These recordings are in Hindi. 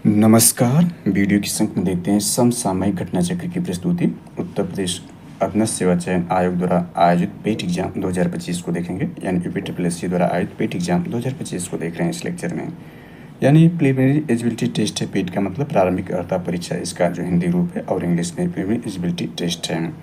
नमस्कार। वीडियो की संख्या में देखते हैं समसामयिक घटना चक्र की प्रस्तुति। उत्तर प्रदेश अधीनस्थ सेवा चयन आयोग द्वारा आयोजित पेट एग्जाम 2025 को देखेंगे, यानी यूपीट्रिपलएससी द्वारा आयोजित पेट एग्जाम 2025 को देख रहे हैं इस लेक्चर में। यानी प्रिलिमिनरी एलिजिबिलिटी टेस्ट है। पेट का मतलब प्रारंभिक अर्हता परीक्षा, इसका जो हिंदी रूप है, और इंग्लिश में प्रिलिमिनरी एलिजिबिलिटी टेस्ट है।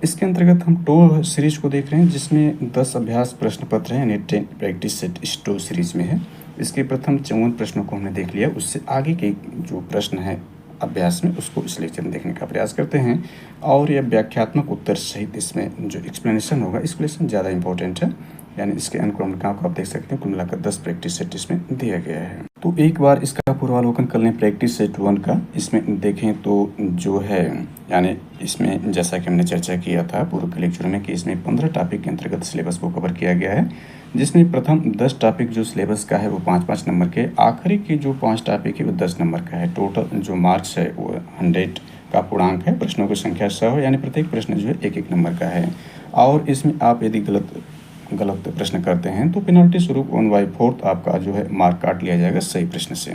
इसके अंतर्गत हम टो सीरीज को देख रहे हैं, जिसमें 10 अभ्यास प्रश्न पत्र हैं, यानी 10 प्रैक्टिस सेट इस टो सीरीज में है। इसके प्रथम 54 प्रश्नों को हमने देख लिया। उससे आगे के जो प्रश्न है अभ्यास में, उसको इस लेक्चर में देखने का प्रयास करते हैं। और यह व्याख्यात्मक उत्तर सहित इसमें जो एक्सप्लेनेशन होगा, एक्सप्लेनेशन ज़्यादा इंपॉर्टेंट है। यानी इसके अनुक्रमणिका को आप देख सकते हैं। कुल मिलाकर 10 प्रैक्टिस सेट इसमें दिया गया है। तो एक बार इसका पूर्वावलोकन कर लें प्रैक्टिस सेट 1 का। इसमें देखें तो जो है, यानी इसमें जैसा कि हमने चर्चा किया था पूर्व के लेक्चर में, कि इसमें 15 टॉपिक के अंतर्गत सिलेबस को कवर किया गया है, जिसमें प्रथम 10 टॉपिक जो सिलेबस का है वो 5-5 नंबर के, आखिरी के जो 5 टॉपिक है वो 10 नंबर का है। टोटल जो मार्क्स है वो 100 का पूर्णांक है। प्रश्नों की संख्या 100 है, यानी प्रत्येक प्रश्न जो है 1-1 नंबर का है। और इसमें आप यदि गलत प्रश्न करते हैं तो पेनल्टी स्वरूप 1/4 आपका जो है मार्क काट लिया जाएगा सही प्रश्न से।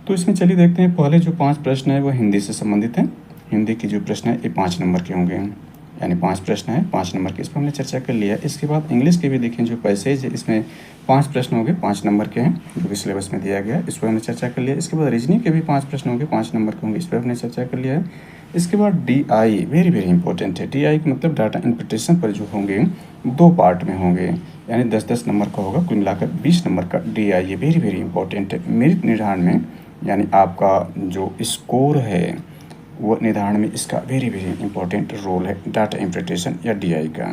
तो इसमें चलिए देखते हैं। पहले जो 5 प्रश्न है वो हिंदी से संबंधित हैं। हिंदी की जो प्रश्न है ये 5 नंबर के होंगे, यानी 5 प्रश्न है 5 नंबर के, इस पर हमने चर्चा कर लिया। इसके बाद इंग्लिश के भी देखें, जो पैसेज है इसमें 5 प्रश्न होंगे, 5 नंबर के हैं, जो कि सिलेबस में दिया गया है, इस पर हमने चर्चा कर लिया। इसके बाद रीजनिंग के भी 5 प्रश्न होंगे, 5 नंबर के होंगे, इस पर हमने चर्चा कर लिया है। इसके बाद DI वेरी वेरी इंपॉर्टेंट है। DI का मतलब डाटा इंटरप्रिटेशन पर जो होंगे 2 पार्ट में होंगे, यानी 10-10 नंबर का होगा, कुल मिलाकर 20 नंबर का DI, ये वेरी वेरी इंपॉर्टेंट है मेरिट निर्धारण में। यानी आपका जो स्कोर है वो निर्धारण में इसका वेरी वेरी इंपॉर्टेंट रोल है, डाटा इंटरप्रिटेशन या DI का।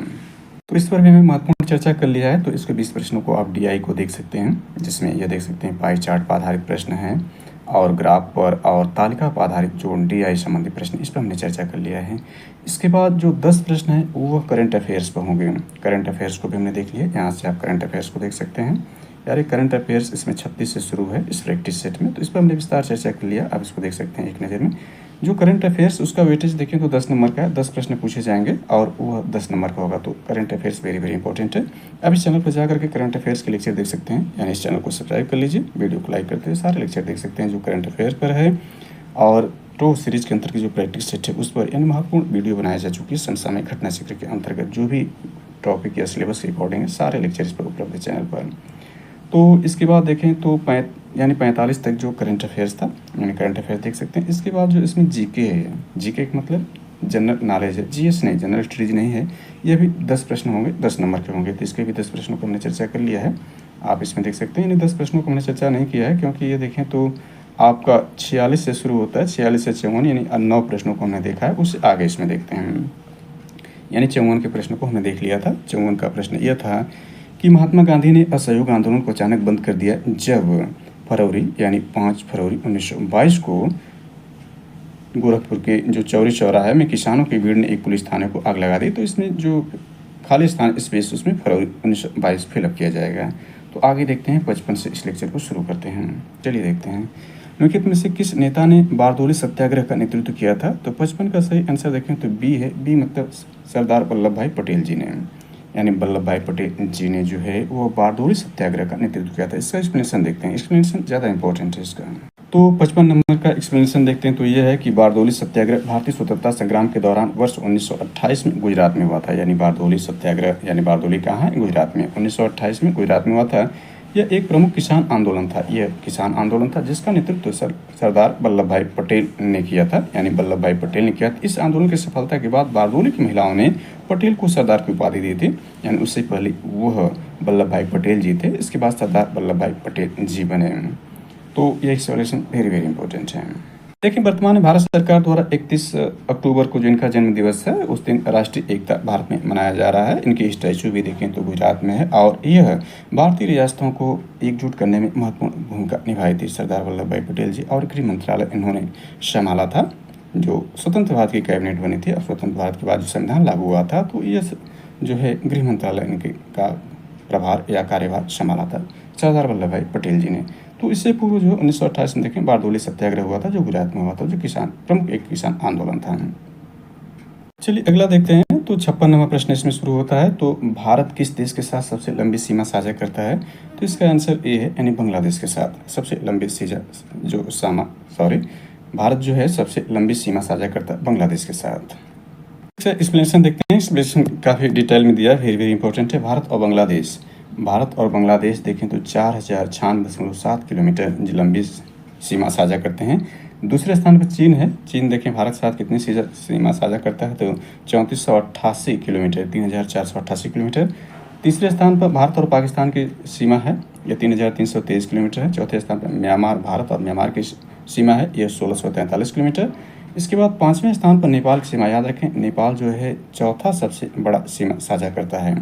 तो इस पर भी हमें महत्वपूर्ण चर्चा कर लिया है। तो इसके 20 प्रश्नों को आप DI को देख सकते हैं, जिसमें यह देख सकते हैं पाई चार्ट पर आधारित प्रश्न हैं, और ग्राफ पर और तालिका पर आधारित जो DI संबंधी प्रश्न, इस पर हमने चर्चा कर लिया है। इसके बाद जो 10 प्रश्न हैं वो करंट अफेयर्स पर होंगे। करंट अफेयर्स को भी हमने देख लिया। यहाँ से आप करंट अफेयर्स को देख सकते हैं। यार करंट अफेयर्स इसमें 36 से शुरू है इस प्रैक्टिस सेट में, तो इस पर हमने विस्तार चर्चा कर लिया। आप इसको देख सकते हैं एक नज़र में। जो करंट अफेयर्स उसका वेटेज देखें तो 10 नंबर का है, 10 प्रश्न पूछे जाएंगे और वह 10 नंबर का होगा। तो current affairs very very important है। अब इस चैनल पर जाकर के करंट अफेयर्स के लेक्चर देख सकते हैं, यानी इस चैनल को सब्सक्राइब कर लीजिए, वीडियो को लाइक करते हुए सारे लेक्चर देख सकते हैं जो करंट अफेयर्स पर है। और टो सीरीज के अंतर्गत जो प्रैक्टिस सेट है उस पर यानी महत्वपूर्ण वीडियो बनाया जा चुकी है। समसामयिक घटना चक्र के अंतर्गत जो भी टॉपिक या सिलेबस के अकॉर्डिंग है, सारे लेक्चर इस पर उपलब्ध है चैनल पर। तो इसके बाद देखें तो यानी 45 तक जो करंट अफेयर्स था, यानी करंट अफेयर्स देख सकते हैं। इसके बाद जो इसमें GK है, GK का मतलब जनरल नॉलेज है, GS नहीं, जनरल स्टडीज नहीं है। ये भी 10 प्रश्न होंगे, 10 नंबर के होंगे। तो इसके भी 10 प्रश्नों को हमने चर्चा कर लिया है, आप इसमें देख सकते हैं। यानी 10 प्रश्नों को हमने चर्चा नहीं किया है, क्योंकि ये देखें तो आपका 46 से शुरू होता है, 46 से 54, यानी 9 प्रश्नों को हमने देखा है। उससे आगे इसमें देखते हैं, यानी 54 के प्रश्न को हमने देख लिया था। 54 का प्रश्न यह था कि महात्मा गांधी ने असहयोग आंदोलन को अचानक बंद कर दिया जब फरवरी यानी 5 फरवरी 1922 को गोरखपुर के जो चौरी चौराहे में किसानों की भीड़ ने एक पुलिस थाने को आग लगा दी। तो इसमें जो खाली स्थान स्पेस उसमें फरवरी 1922 फिलअप किया जाएगा। तो आगे देखते हैं 55 से इस लेक्चर को शुरू करते हैं। चलिए देखते हैं, निम्नलिखित में से किस नेता ने बारदोली सत्याग्रह का नेतृत्व किया था। तो 55 का सही आंसर देखें तो B है। B मतलब सरदार वल्लभ भाई पटेल जी ने, यानी वल्लभ भाई पटेल जी ने जो है वो बारदोली सत्याग्रह का नेतृत्व किया था। इसका एक्सप्लेनेशन देखते हैं, एक्सप्लेनेशन ज़्यादा इंपॉर्टेंट है इसका। तो 55 नंबर का एक्सप्लेनेशन देखते हैं। तो यह है कि बारदोली सत्याग्रह भारतीय स्वतंत्रता संग्राम के दौरान वर्ष 1928 में गुजरात में हुआ था। यानी बारदोली सत्याग्रह, यानी बारदोली कहाँ है, गुजरात में, 1928 में गुजरात में हुआ था। यह एक प्रमुख किसान आंदोलन था। यह किसान आंदोलन था जिसका नेतृत्व सरदार वल्लभ भाई पटेल ने किया था, यानी वल्लभ भाई पटेल ने किया था। इस आंदोलन की सफलता के बाद बारदोली की महिलाओं ने पटेल को सरदार की उपाधि दी थी, यानी उससे पहले वह वल्लभ भाई पटेल जी थे, इसके बाद सरदार वल्लभ भाई पटेल जी बने। तो यह एक्सप्लेनेशन वेरी वेरी इंपॉर्टेंट है। देखिए, वर्तमान में भारत सरकार द्वारा 31 अक्टूबर को जो इनका जन्म दिवस है, उस दिन राष्ट्रीय एकता भारत में मनाया जा रहा है। इनकी स्टैचू भी देखें तो गुजरात में है, और यह भारतीय रियासतों को एकजुट करने में महत्वपूर्ण भूमिका निभाई थी सरदार वल्लभ भाई पटेल जी। और गृह मंत्रालय इन्होंने संभाला था, जो स्वतंत्र भारत की कैबिनेट बनी थी। और स्वतंत्र भारत के बाद जो संविधान लागू हुआ था, तो यह जो है गृह मंत्रालय इनके का प्रभार या कार्यभार संभाला था सरदार वल्लभ भाई पटेल जी ने। तो इससे पूर्व जो 1928 में देखें बारदोली सत्याग्रह हुआ था, जो गुजरात में हुआ था, जो प्रमुख एक किसान आंदोलन था। चलिए अगला देखते हैं। तो 56वां प्रश्न इसमें शुरू होता है। तो भारत किस देश के साथ सबसे लंबी सीमा साझा करता है? तो इसका आंसर ए है, यानी बांग्लादेश के साथ सबसे लंबी भारत जो है सबसे लंबी सीमा साझा करता है बांग्लादेश के साथ। एक्सप्लेनेशन देखते हैं। एक्सप्लेनेशन काफ़ी डिटेल में दिया है, वेरी वेरी इंपॉर्टेंट है। भारत और बांग्लादेश देखें तो 4096.7 किलोमीटर लंबी सीमा साझा करते हैं। दूसरे स्थान पर चीन है। चीन देखें भारत के साथ कितनी सीमा साझा करता है, तो 3488 किलोमीटर, 3488 किलोमीटर। तीसरे स्थान पर भारत और पाकिस्तान की सीमा है, यह 3323 किलोमीटर है। चौथे स्थान पर भारत और म्यांमार की सीमा है, यह 1643 किलोमीटर। इसके बाद 5वें स्थान पर नेपाल की सीमा, याद रखें नेपाल जो है चौथा सबसे बड़ा सीमा साझा करता है,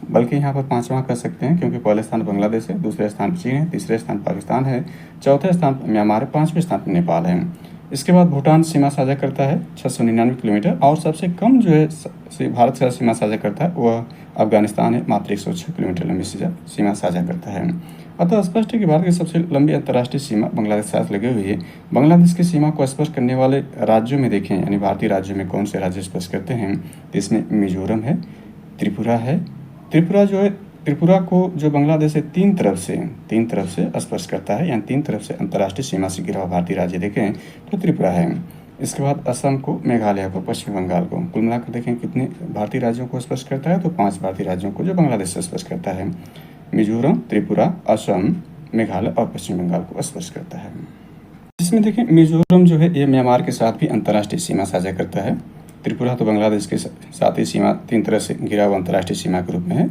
बल्कि यहाँ पर 5वां कर सकते हैं, क्योंकि पहले स्थान बांग्लादेश है, दूसरे स्थान पर चीन है, तीसरे स्थान पाकिस्तान है, चौथे स्थान पर म्यांमार है, 5वें स्थान पर नेपाल है। इसके बाद भूटान सीमा साझा करता है 699 किलोमीटर, और सबसे कम जो है भारत से सीमा साझा करता है वह अफगानिस्तान है, मात्र 106 किलोमीटर लंबी सीमा साझा करता है। अतः स्पष्ट है कि भारत की सबसे लंबी अंतर्राष्ट्रीय सीमा बांग्लादेश के साथ लगी हुई है। बांग्लादेश की सीमा को स्पर्श करने वाले राज्यों में देखें, यानी भारतीय राज्यों में कौन से राज्य स्पर्श करते हैं, तो इसमें मिजोरम है, त्रिपुरा है। त्रिपुरा को जो बांग्लादेश है तीन तरफ से स्पर्श करता है, यानी तीन तरफ से अंतर्राष्ट्रीय सीमा से घिरा हुआ भारतीय राज्य देखें तो त्रिपुरा है। इसके बाद असम को, मेघालय को, पश्चिम बंगाल को, कुल मिलाकर देखें कितने भारतीय राज्यों को स्पर्श करता है, तो 5 भारतीय राज्यों को जो बांग्लादेश से स्पर्श करता है। मिजोरम, त्रिपुरा, असम, मेघालय और पश्चिम बंगाल को स्पर्श करता है। जिसमें देखें मिजोरम जो है ये म्यांमार के साथ भी अंतर्राष्ट्रीय सीमा साझा करता है। त्रिपुरा तो बांग्लादेश के साथ ही सीमा तीन तरह से घिरा हुआ अंतर्राष्ट्रीय सीमा के रूप में है।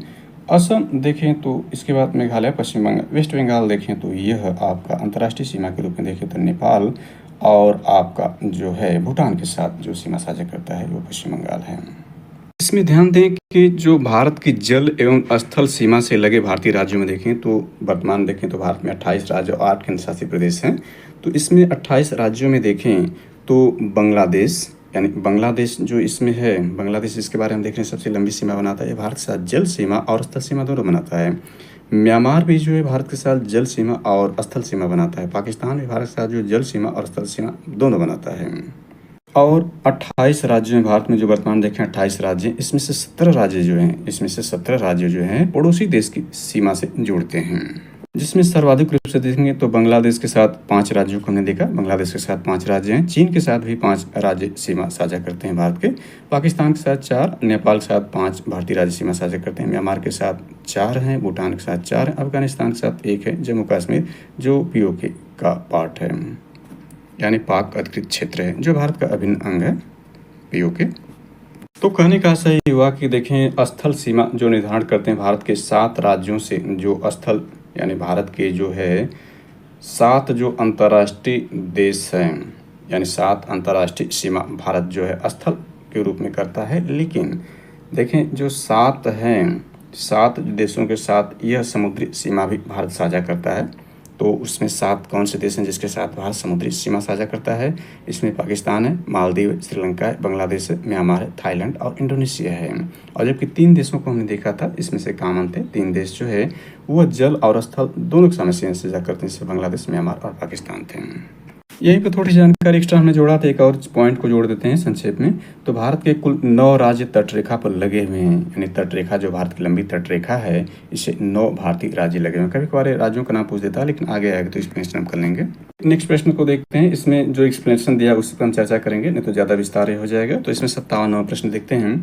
असम देखें तो इसके बाद मेघालय, पश्चिम बंगाल, वेस्ट बंगाल देखें तो यह आपका अंतर्राष्ट्रीय सीमा के रूप में देखें तो नेपाल, और आपका जो है भूटान के साथ जो सीमा साझा करता है वो पश्चिम बंगाल है। इसमें ध्यान दें कि जो भारत की जल एवं स्थल सीमा से लगे भारतीय राज्यों में देखें तो वर्तमान देखें तो भारत में 28 राज्य और 8 केंद्र शासित प्रदेश हैं। तो इसमें 28 राज्यों में देखें तो बांग्लादेश, यानी बांग्लादेश जो इसमें है, बांग्लादेश इसके बारे में देख रहे हैं सबसे लंबी सीमा बनाता है, भारत के साथ जल सीमा और स्थल सीमा दोनों बनाता है। म्यांमार भी जो है भारत के साथ जल सीमा और स्थल सीमा बनाता है। पाकिस्तान भी भारत के साथ जो जल सीमा और स्थल सीमा दोनों बनाता है। और 28 राज्य हैं भारत में, जो वर्तमान देखें 28 राज्य, इसमें से 17 राज्य जो हैं पड़ोसी देश की सीमा से जुड़ते हैं। जिसमें सर्वाधिक रूप से देखेंगे तो बांग्लादेश के साथ 5 राज्यों को हमने देखा, बांग्लादेश के साथ 5 राज्य हैं। चीन के साथ भी 5 राज्य सीमा साझा करते हैं भारत के। पाकिस्तान के साथ 4, नेपाल के साथ 5 भारतीय राज्य सीमा साझा करते हैं। म्यांमार के साथ 4 हैं, भूटान के साथ 4 हैं, अफगानिस्तान के साथ 1 है, जम्मू कश्मीर जो POK का पार्ट है, यानी पाक अधिकृत क्षेत्र है, जो भारत का अभिन्न अंग है POK। तो कहने का सही हुआ कि देखें स्थल सीमा जो निर्धारण करते हैं भारत के 7 राज्यों से, जो स्थल यानी भारत के जो है 7 जो अंतर्राष्ट्रीय देश हैं, यानी 7 अंतर्राष्ट्रीय सीमा भारत जो है स्थल के रूप में करता है। लेकिन देखें जो 7 हैं, 7 देशों के साथ यह समुद्री सीमा भी भारत साझा करता है। तो उसमें 7 कौन से देश हैं जिसके साथ भारत समुद्री सीमा साझा करता है? इसमें पाकिस्तान है, मालदीव, श्रीलंका है, बांग्लादेश है, म्यांमार है, थाईलैंड और इंडोनेशिया है। और जबकि 3 देशों को हमने देखा था, इसमें से कॉमन थे 3 देश जो है वो जल और स्थल दोनों की समस्या साझा करते हैं, जैसे बांग्लादेश, म्यांमार और पाकिस्तान थे। यहीं पर थोड़ी जानकारी एक्स्ट्रा हमने जोड़ा था, एक और पॉइंट को जोड़ देते हैं संक्षेप में। तो भारत के कुल 9 राज्य तटरेखा पर लगे हुए हैं, यानी तटरेखा जो भारत की लंबी तटरेखा है, इसे 9 भारतीय राज्य लगे हुए हैं। कभी कभार राज्यों का नाम पूछ देता है, लेकिन आगे आएगा तो एक्सप्लेनेशन हम कर लेंगे। नेक्स्ट प्रश्न को देखते हैं। इसमें जो एक्सप्लेनेशन दिया उस पर हम चर्चा करेंगे, नहीं तो ज़्यादा विस्तार हो जाएगा। तो इसमें 57वां प्रश्न देखते हैं।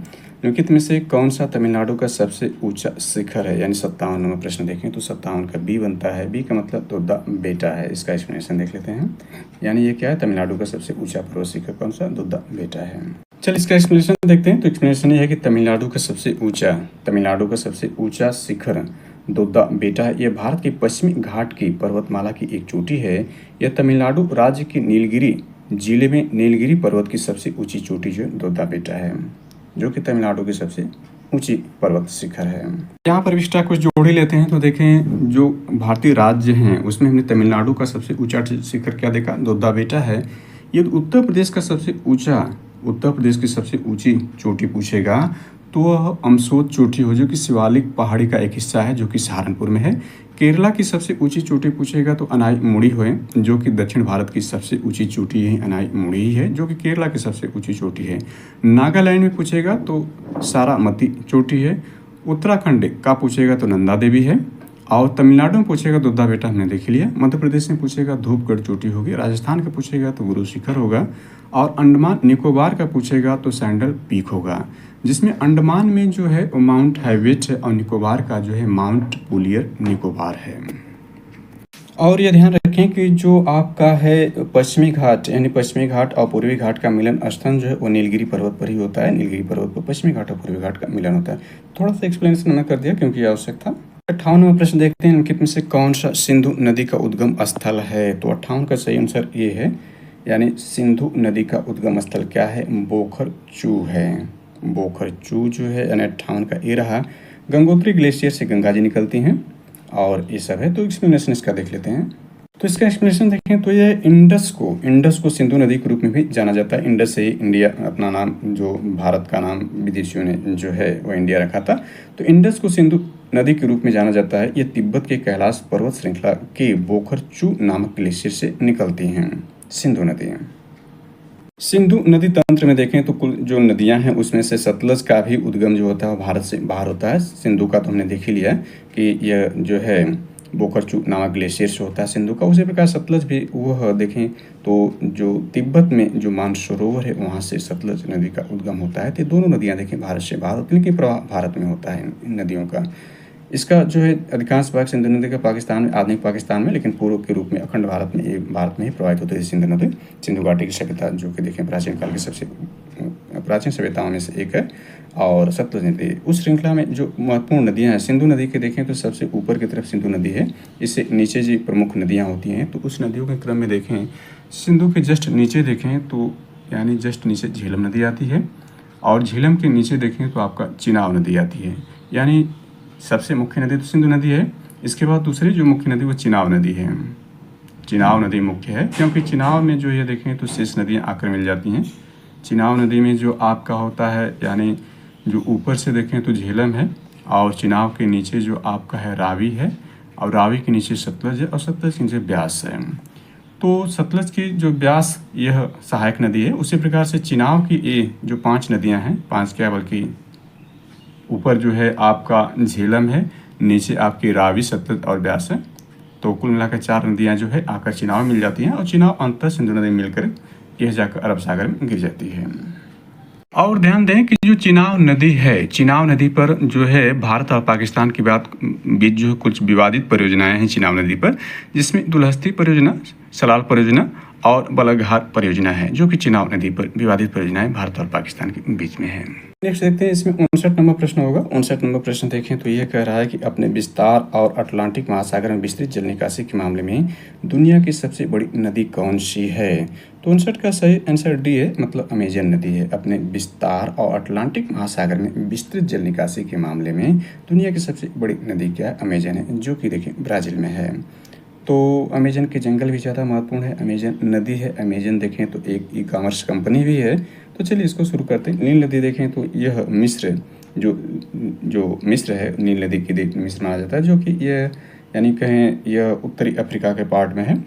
निम्नलिखित में से कौन सा तमिलनाडु का सबसे ऊंचा शिखर है? यानी 57वां प्रश्न देखें तो 57 का B बनता है। B का मतलब दुद्धा बेटा है। इसका एक्सप्लेनेशन देख लेते हैं। यानी ये क्या है? तमिलनाडु का सबसे ऊंचा पर्वत शिखर कौन सा? दुद्धा बेटा है। चल इसका एक्सप्लेनेशन देखते हैं। तो एक्सप्लेनेशन ये है कि तमिलनाडु का सबसे ऊंचा शिखर दुद्धा बेटा है। यह भारत के पश्चिमी घाट की पर्वतमाला की एक चोटी है। यह तमिलनाडु राज्य की नीलगिरी जिले में नीलगिरी पर्वत की सबसे ऊंची चोटी जो दुद्धा बेटा है, जो कि तमिलनाडु की सबसे ऊंची पर्वत शिखर है। यहाँ पर एक्स्ट्रा कुछ जोड़ ही लेते हैं। तो देखें जो भारतीय राज्य हैं उसमें हमने तमिलनाडु का सबसे ऊंचा शिखर क्या देखा? दुद्धा बेटा है। ये उत्तर प्रदेश की सबसे ऊंची चोटी पूछेगा तो वह अमसोद चोटी हो, जो कि शिवालिक पहाड़ी का एक हिस्सा है, जो कि सहारनपुर में है। केरला की सबसे ऊंची चोटी पूछेगा तो अनाई मुड़ी है, जो कि दक्षिण भारत की सबसे ऊंची चोटी है, अनाई मुड़ी ही है, जो कि केरला की सबसे ऊंची चोटी है। नागालैंड में पूछेगा तो सारामती चोटी है। उत्तराखंड का पूछेगा तो नंदा देवी है। और तमिलनाडु में पूछेगा दुद्धा बेटा हमने देख लिया। मध्य प्रदेश में पूछेगा धूपगढ़ चोटी होगी। राजस्थान का पूछेगा तो गुरु शिखर होगा। और अंडमान निकोबार का पूछेगा तो सैंडल पीक होगा, जिसमें अंडमान में जो है वो माउंट हैविट है और निकोबार का जो है माउंट पुलियर निकोबार है। और ये ध्यान रखें कि जो आपका है पश्चिमी घाट, यानी पश्चिमी घाट और पूर्वी घाट का मिलन स्थान जो है वो नीलगिरी पर्वत पर ही होता है। नीलगिरी पर्वत पर पश्चिमी घाट और पूर्वी घाट का मिलन होता है। थोड़ा सा एक्सप्लेनेशन मैंने कर दिया क्योंकि आवश्यक था। 58वां प्रश्न देखते हैं, निम्नलिखित में से कौन सा सिंधु नदी का उद्गम स्थल है। तो 58 का सही आंसर ये है, यानी सिंधु नदी का उद्गम स्थल क्या है, बोखर चू है। बोखर चू जो है, यानी 58 का ये रहा। गंगोत्री ग्लेशियर से गंगा जी निकलती हैं और ये सब है। तो एक्सप्लेनेशन इसका देख लेते हैं। तो इसका एक्सप्लेनेशन देखें तो ये इंडस को सिंधु नदी के रूप में भी जाना जाता है। इंडस से ही इंडिया अपना नाम, जो भारत का नाम विदेशियों ने जो है वो इंडिया रखा था। तो इंडस को सिंधु नदी के रूप में जाना जाता है। ये तिब्बत के कैलाश पर्वत श्रृंखला के बोखरचू नामक ग्लेशियर से निकलती हैं सिंधु नदी। सिंधु नदी तंत्र में देखें तो कुल जो नदियां हैं उसमें से सतलज का भी उद्गम जो होता है वो भारत से बाहर होता है। सिंधु का तो हमने देख ही लिया कि यह जो है बोखरचू नामक ग्लेशियर से होता है सिंधु का। उसी प्रकार सतलज भी वह देखें तो जो तिब्बत में जो मानसरोवर है वहाँ से सतलज नदी का उद्गम होता है। तो दोनों नदियाँ देखें भारत से बाहर होती हैं, लेकिन प्रवाह भारत में होता है इन नदियों का। इसका जो है अधिकांश भाग सिंधु नदी का पाकिस्तान में, आधुनिक पाकिस्तान में, लेकिन पूर्व के रूप में अखंड भारत में, ये भारत में ही प्रवाहित होती है सिंधु नदी। सिंधु घाटी की सभ्यता जो कि देखें प्राचीन काल की सबसे प्राचीन सभ्यताओं में से एक है। और सतलज नदी उस श्रृंखला में जो महत्वपूर्ण नदियां हैं। सिंधु नदी के देखें तो सबसे ऊपर की तरफ सिंधु नदी है, इससे नीचे जी प्रमुख नदियां होती हैं। तो उस नदियों के क्रम में देखें, सिंधु के जस्ट नीचे देखें तो यानी जस्ट नीचे झेलम नदी आती है, और झेलम के नीचे देखें तो आपका चिनाब नदी आती है। यानी सबसे मुख्य नदी तो सिंधु नदी है, इसके बाद दूसरी जो मुख्य नदी वो चिनाब नदी है। चिनाब नदी मुख्य है क्योंकि चिनाब में जो ये देखें तो शेष नदियाँ आकर मिल जाती हैं। चिनाब नदी में जो आपका होता है, यानी जो ऊपर से देखें तो झेलम है, और चिनाब के नीचे जो आपका है रावी है, और रावी के नीचे सतलज है, और सतलज के नीचे ब्यास है। तो सतलज की जो ब्यास यह सहायक नदी है। उसी प्रकार से चिनाब की ये जो 5 नदियाँ हैं, 5 क्या बल्कि ऊपर जो है आपका झेलम है, नीचे आपकी रावी, सतलज और ब्यास है। तो कुल मिलाकर 4 नदियाँ जो है आकर चिनाब मिल जाती हैं, और चिनाब अंतर सिंधु नदी मिलकर यह जाकर अरब सागर में गिर जाती है। और ध्यान दें कि जो चिनाब नदी है, चिनाब नदी पर जो है भारत और पाकिस्तान की बीच जो कुछ विवादित परियोजनाएं हैं चिनाब नदी पर, जिसमें दुलहस्ती परियोजना, सलाल परियोजना और बलगहार परियोजना है, जो कि चिनाब नदी पर विवादित परियोजनाएं भारत और पाकिस्तान के बीच में है। नेक्स्ट देखते हैं, इसमें 59 नंबर प्रश्न होगा। 59 नंबर प्रश्न देखें तो यह कह रहा है कि अपने विस्तार और अटलांटिक महासागर में विस्तृत जल निकासी के मामले में दुनिया की सबसे बड़ी नदी कौन सी है। तो 59 का सही आंसर डी है, मतलब अमेजन नदी है। अपने विस्तार और अटलांटिक महासागर में विस्तृत जल निकासी के मामले में दुनिया की सबसे बड़ी नदी क्या है, अमेजन है, जो कि देखिए ब्राज़ील में है। तो अमेजन के जंगल भी ज़्यादा महत्वपूर्ण है। अमेजन नदी है, अमेजन देखें तो एक ई-कॉमर्स कंपनी भी है। तो चलिए इसको शुरू करते हैं। नील नदी देखें तो यह मिस्र, जो मिस्र है, नील नदी की मिस्र माना जाता है, जो कि यह यानी कहें यह उत्तरी अफ्रीका के पार्ट में है।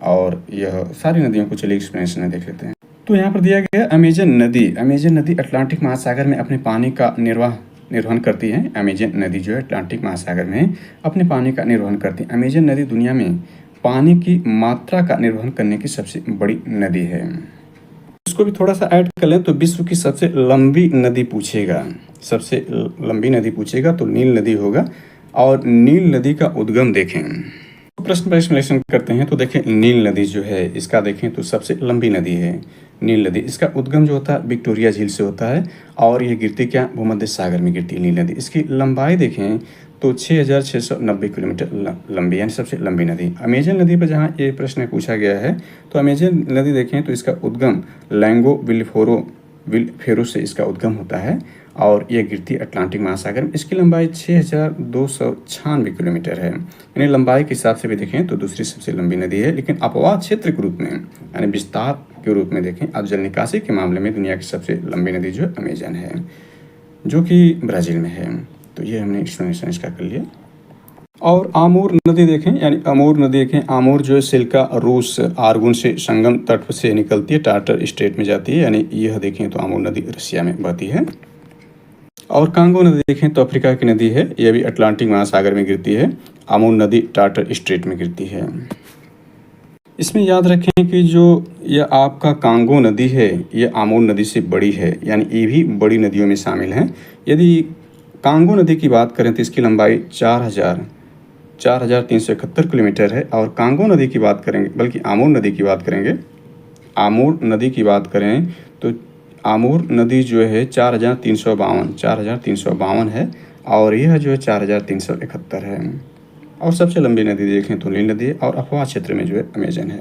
और यह सारी नदियों को चलिए एक्सप्लेनेशन में देख लेते हैं। तो यहाँ पर दिया गया अमेजन नदी अटलांटिक महासागर में अपने पानी का निर्वहन करती है। अमेजन नदी जो है अटलांटिक महासागर में अपने पानी का निर्वहन करती है। अमेजन नदी दुनिया में पानी की मात्रा का निर्वहन करने की सबसे बड़ी नदी है। इसको भी थोड़ा सा ऐड कर लें तो विश्व की सबसे लंबी नदी पूछेगा, सबसे लंबी नदी पूछेगा तो नील नदी होगा। और नील नदी का उद्गम देखें, प्रश्न पर एक्सप्लेनेशन करते हैं। तो देखें नील नदी जो है, इसका देखें तो सबसे लंबी नदी है नील नदी। इसका उद्गम जो होता है विक्टोरिया झील से होता है, और यह गिरती क्या, भूमध्य सागर में गिरती है नील नदी। इसकी लंबाई देखें तो 6690 किलोमीटर लंबी, यानी सबसे लंबी नदी। अमेजन नदी पर जहाँ ये प्रश्न पूछा गया है, तो अमेजन नदी देखें तो इसका उद्गम लैंगो विलफेरो से इसका उद्गम होता है, और यह गिरती अटलांटिक महासागर में। इसकी लंबाई 6296 किलोमीटर है, यानी लंबाई के हिसाब से भी देखें तो दूसरी सबसे लंबी नदी है। लेकिन अपवाद क्षेत्र के रूप में, यानी विस्तार के रूप में देखें, अब जल निकासी के मामले में दुनिया की सबसे लंबी नदी जो है अमेजन है। जो कि ब्राज़ील में है। तो ये हमने एक्सप्लेनेशन इसका कर लिया। और आमूर नदी देखें, यानी अमूर नदी देखें। आमूर जो है सिल्का रूस आर्गुन से संगम तट से निकलती है, टाटर स्ट्रेट में जाती है, यानी यह देखें तो आमूर नदी रसिया में बहती है। और कांगो नदी देखें तो अफ्रीका की नदी है, यह भी अटलांटिक महासागर में गिरती है। आमूर नदी टाटर स्ट्रेट में गिरती है। इसमें याद रखें कि जो यह आपका कांगो नदी है, ये आमूर नदी से बड़ी है, यानी ये भी बड़ी नदियों में शामिल है। यदि कांगो नदी की बात करें तो इसकी लंबाई 4,371 किलोमीटर है। और कांगो नदी की बात करेंगे, बल्कि आमूर नदी की बात करेंगे, आमूर नदी की बात करें तो आमूर नदी जो है 4,352 है, और यह जो है 4,371 है। और सबसे लंबी नदी देखें तो नील नदी है, और अफवाह क्षेत्र में जो है अमेजन है।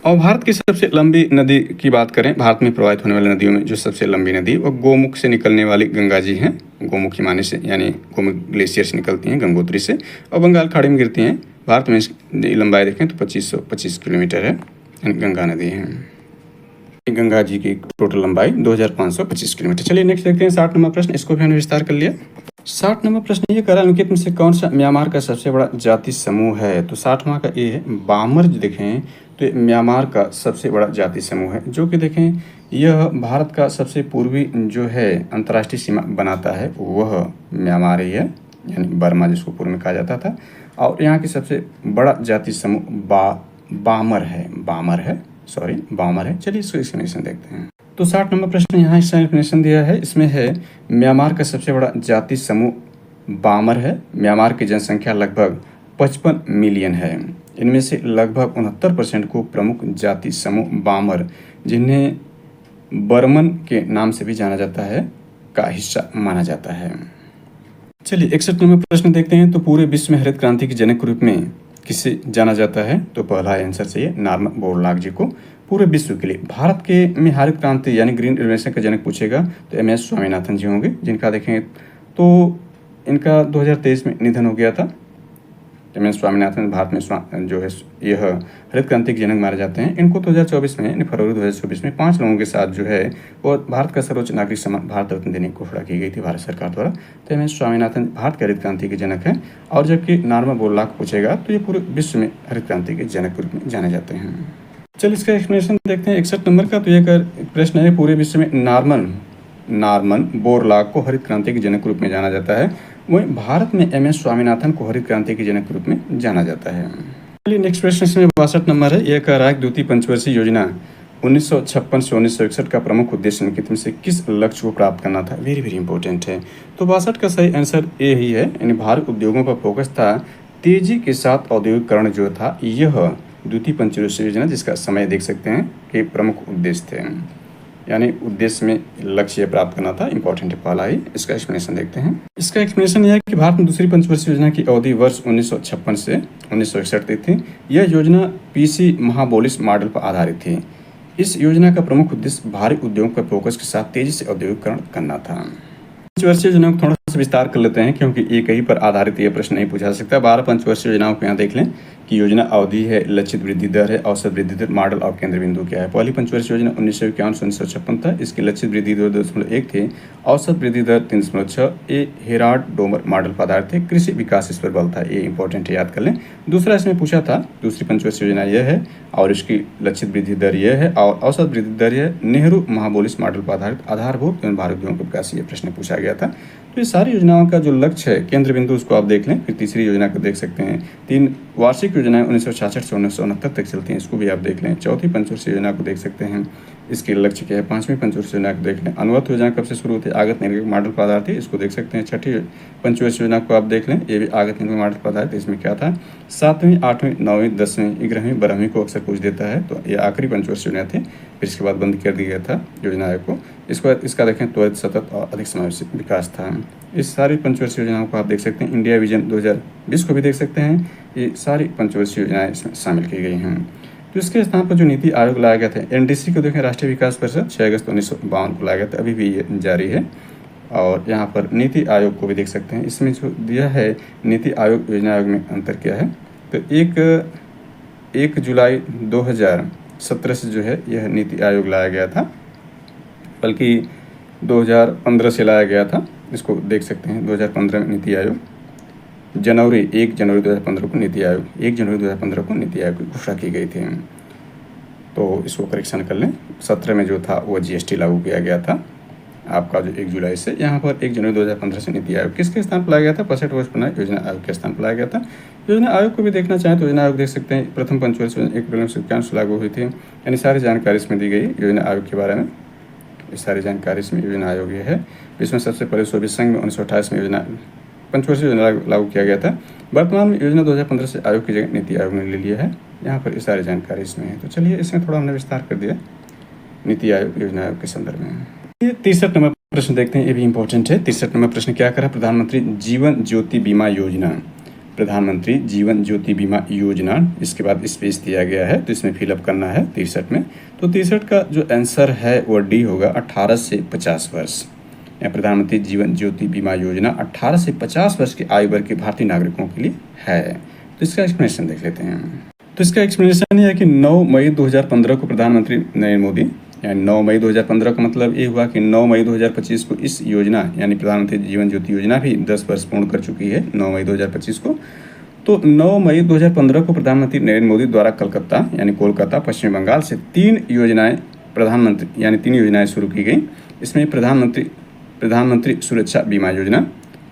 और भारत की सबसे लंबी नदी की बात करें, भारत में प्रवाहित होने वाली नदियों में जो सबसे लंबी नदी वो गोमुख से निकलने वाली गंगा जी हैं। गोमुख हिमालय से, यानी गोमुख ग्लेशियर से निकलती हैं, गंगोत्री से, और बंगाल खाड़ी में गिरती हैं। भारत में इसकी लंबाई देखें तो 2525 किलोमीटर है, यानी गंगा नदी है। गंगा जी की टोटल लंबाई 2525 किलोमीटर। चलिए नेक्स्ट देखते हैं 60 नंबर प्रश्न, इसको भी हमने विस्तार कर लिया। 60 नंबर प्रश्न ये करा, निम्नलिखित में से कौन सा म्यांमार का सबसे बड़ा जाति समूह है? तो 60वां का ये है बामर। जो देखें तो ये म्यांमार का सबसे बड़ा जाति समूह है, जो कि देखें यह भारत का सबसे पूर्वी जो है अंतर्राष्ट्रीय सीमा बनाता है, वह म्यांमार ही है, यानी बर्मा जिसको पूर्व में कहा जाता था। और यहाँ की सबसे बड़ा जाति समूह बामर है। चलिए इसको एक्सप्लेनेशन देखते हैं। तो 60 नंबर प्रश्न यहाँ इसका एक्सप्लेनेशन दिया है। इसमें है म्यांमार का सबसे बड़ा जाति समूह बामर है। म्यांमार की जनसंख्या लगभग 55 मिलियन है। इनमें से लगभग 69% को प्रमुख जाति समूह बामर, जिन्हें बर्मन के नाम से भी जाना जाता है, का हिस्सा माना जाता है। चलिए 61 नंबर प्रश्न देखते हैं। तो पूरे विश्व में हरित क्रांति के जनक के रूप में किसे जाना जाता है? तो पहला आंसर चाहिए नॉर्मन बोरलॉग जी को। पूरे विश्व के लिए भारत के में हरित क्रांति यानी ग्रीन रेवोल्यूशन का जनक पूछेगा तो एम.एस. स्वामीनाथन जी होंगे, जिनका देखें तो इनका 2023 में निधन हो गया था। एम.एस. स्वामीनाथन भारत में जो है यह हरित क्रांति के जनक मारे जाते हैं। इनको 2024 में, यानी फरवरी 2024 में 5 लोगों के साथ जो है वो भारत का सर्वोच्च नागरिक सम्मान भारत रत्न देने की घोषणा की गई थी भारत सरकार द्वारा। तो एम.एस. स्वामीनाथन भारत के हरित क्रांति के जनक हैं। और जबकि नॉर्मन बोरलॉग पूछेगा तो ये पूरे विश्व में हरित क्रांति के जनक के रूप में जाने जाते हैं। चलिए इसका एक्सप्लेनेशन देखते हैं 61 नंबर का। तो यह प्रश्न है, पूरे विश्व में नॉर्मन बोरलॉग को हरित क्रांति के जनक के रूप में जाना जाता है, वहीं भारत में एम.एस. स्वामीनाथन को हरित क्रांति के जनक के रूप में जाना जाता है। चलिए नेक्स्ट प्रश्न इसमें 62 नंबर है। यह कह रहा है कि द्वितीय पंचवर्षीय योजना 1956 से 1961 का प्रमुख उद्देश्य निम्नलिखित में से किस लक्ष्य को प्राप्त करना था? वेरी वेरी इंपॉर्टेंट है। तो 62 का सही आंसर ए ही है, यानी भारी उद्योगों पर फोकस था। तेजी के साथ औद्योगिकरण जो था, यह द्वितीय पंचवर्षीय योजना, जिसका समय देख सकते हैं कि प्रमुख उद्देश्य थे, यानी उद्देश्य में लक्ष्य प्राप्त करना था। इंपॉर्टेंट है पहला ही। इसका एक्सप्लेनेशन देखते हैं। इसका एक्सप्लेनेशन यह है कि भारत में दूसरी पंचवर्षीय योजना की अवधि वर्ष 1956 से 1961 तक थी। यह योजना पीसी महाबोलिस मॉडल पर आधारित थी। इस योजना का प्रमुख उद्देश्य भारी उद्योग पर फोकस के साथ तेजी से औद्योगिकरण करना था। पंचवर्षीय योजना को थोड़ा सा विस्तार कर लेते हैं, क्योंकि एक ही पर आधारित यह प्रश्न नहीं पूछा जा सकता। 12 पंचवर्षीय योजनाओं को यहाँ देख लें कि योजना अवधि है, लक्षित वृद्धि दर है, औसत वृद्धि दर, मॉडल और केंद्र बिंदु क्या है। पहली पंचवर्षीय योजना 1951 से 1956 था। इसकी लक्षित वृद्धि दर 2.1 थी, औसत वृद्धि दर 3.6। ये हेराल्ड डोमर मॉडल पर आधारित थे। कृषि विकास इस पर बल था, ये इंपॉर्टेंट है, याद कर लें। दूसरा इसमें पूछा था, दूसरी पंचवर्षीय योजना यह है और इसकी लक्षित वृद्धि दर यह है और औसत वृद्धि दर यह। नेहरू महाबोलिस मॉडल पर आधारित आधारभूत एवं भारी उद्योगों का विकास, ये प्रश्न पूछा गया था। तो ये सारी योजनाओं का जो लक्ष्य है, केंद्र बिंदु, उसको आप देख लें। फिर तीसरी योजना को देख सकते हैं। 3 वार्षिक योजनाएं 1966 से 1969 तक चलती हैं, इसको भी आप देख लें। चौथी पंचवर्षीय योजना को देख सकते हैं, इसके लक्ष्य क्या है। 5वीं पंचवर्षीय योजना को देख लें। अनुवर्त योजना कब से शुरू होती है? आगत निर्गत मॉडल पर आधारित थी, इसको देख सकते हैं। 6ठी पंचवर्षीय योजना को आप देख लें, ये भी आगत निर्गत मॉडल पर आधारित। इसमें क्या था? 7वीं, 8वीं, 9वीं, 10वीं, 11वीं, 12वीं को अक्सर पूछ देता है। तो ये आखिरी पंचवर्षीय योजना थी, फिर इसके बाद बंद कर दिया गया था योजना आयोग को। इसके बाद इसका देखें त्वरित, सतत और अधिक समावेशी विकास था। इस सारी पंचवर्षीय योजनाओं को आप देख सकते हैं। इंडिया विजन 2020 को भी देख सकते हैं। ये सारी पंचवर्षीय योजनाएं इसमें शामिल की गई हैं। तो इसके स्थान पर जो नीति आयोग लाया गया था, एनडीसी को देखें, राष्ट्रीय विकास परिषद 6 अगस्त 1952 को लाया गया था, अभी भी ये जारी है। और यहाँ पर नीति आयोग को भी देख सकते हैं। इसमें जो दिया है नीति आयोग योजना आयोग में अंतर क्या है, तो 1 जुलाई 2017 से जो है यह नीति आयोग लाया गया था, बल्कि 2015 से लाया गया था। इसको देख सकते हैं 2015 में नीति आयोग 1 जनवरी 2015 को नीति आयोग 1 जनवरी 2015 को नीति आयोग की घोषणा की गई थी। तो इसको करेक्शन कर लें। 17 में जो था वो GST लागू किया गया था आपका जो 1 जुलाई से। यहाँ पर 1 जनवरी 2015 से नीति आयोग किसके स्थान पर लाया गया था? 65 वर्ष पुनः योजना आयोग के स्थान पर लाया गया था। योजना आयोग को भी देखना चाहें तो योजना आयोग देख सकते हैं। प्रथम पंचवर्ष योजना 1 अप्रैल 1991 से लागू हुई थी। यानी सारी जानकारी इसमें दी गई योजना आयोग के बारे में। ये सारी जानकारी इसमें योजना आयोग ये है। इसमें सबसे पहले सोवियत संघ में 1928 में योजना पंचवर्षीय योजना लागू किया गया था। वर्तमान में योजना 2015 से आयोग की जगह नीति आयोग ने ले लिया है। यहाँ पर ये सारी जानकारी इसमें है। तो चलिए इसमें थोड़ा हमने विस्तार कर दिया नीति आयोग योजना आयोग के संदर्भ में। ये 63 नंबर प्रश्न देखते हैं, ये भी इंपॉर्टेंट है। 63 नंबर प्रश्न क्या करा? प्रधानमंत्री जीवन ज्योति बीमा योजना, प्रधानमंत्री जीवन ज्योति बीमा योजना, इसके बाद स्पेस दिया गया है तो इसमें फिलअप करना है 63 में। तो 63 का जो आंसर है वो डी होगा, 18 से 50 वर्ष। प्रधानमंत्री जीवन ज्योति बीमा योजना 18 से 50 वर्ष की आयु वर्ग के भारतीय नागरिकों के लिए है। तो इसका एक्सप्लेनेशन देख लेते हैं। तो इसका एक्सप्लेनेशन ये है कि 9 मई 2015 को प्रधानमंत्री नरेंद्र मोदी, यानी 9 मई 2015 का मतलब ये हुआ कि 9 मई 2025 को इस योजना यानी प्रधानमंत्री जीवन ज्योति योजना भी 10 वर्ष पूर्ण कर चुकी है 9 मई 2025 को। तो 9 मई 2015 को प्रधानमंत्री नरेंद्र मोदी द्वारा कलकत्ता यानी कोलकाता पश्चिम बंगाल से 3 योजनाएं प्रधानमंत्री यानी 3 योजनाएं शुरू की गई। इसमें प्रधानमंत्री सुरक्षा बीमा योजना,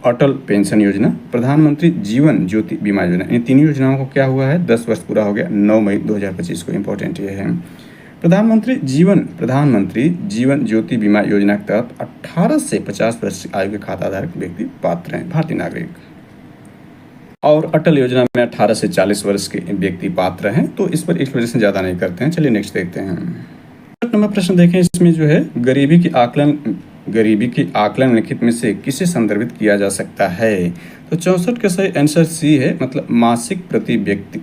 अटल पेंशन योजना, प्रधानमंत्री जीवन ज्योति बीमा योजना, इन 3 योजनाओं को क्या हुआ है 10 वर्ष पूरा हो गया 9 मई 2025 को। इम्पोर्टेंट ये है प्रधानमंत्री जीवन ज्योति बीमा योजना के तहत 18 से 50 वर्ष आयु के खाताधारक व्यक्ति पात्र हैं, भारतीय नागरिक। और अटल योजना में 18 से 40 वर्ष के व्यक्ति पात्र हैं। तो इस पर एक्सप्लेनेशन ज़्यादा नहीं करते हैं। चलिए नेक्स्ट देखते हैं। नंबर प्रश्न देखें। इसमें जो है गरीबी की आकलन लिखित में से किसे संदर्भित किया जा सकता है? तो 64 का सही आंसर सी है, मतलब मासिक प्रति व्यक्ति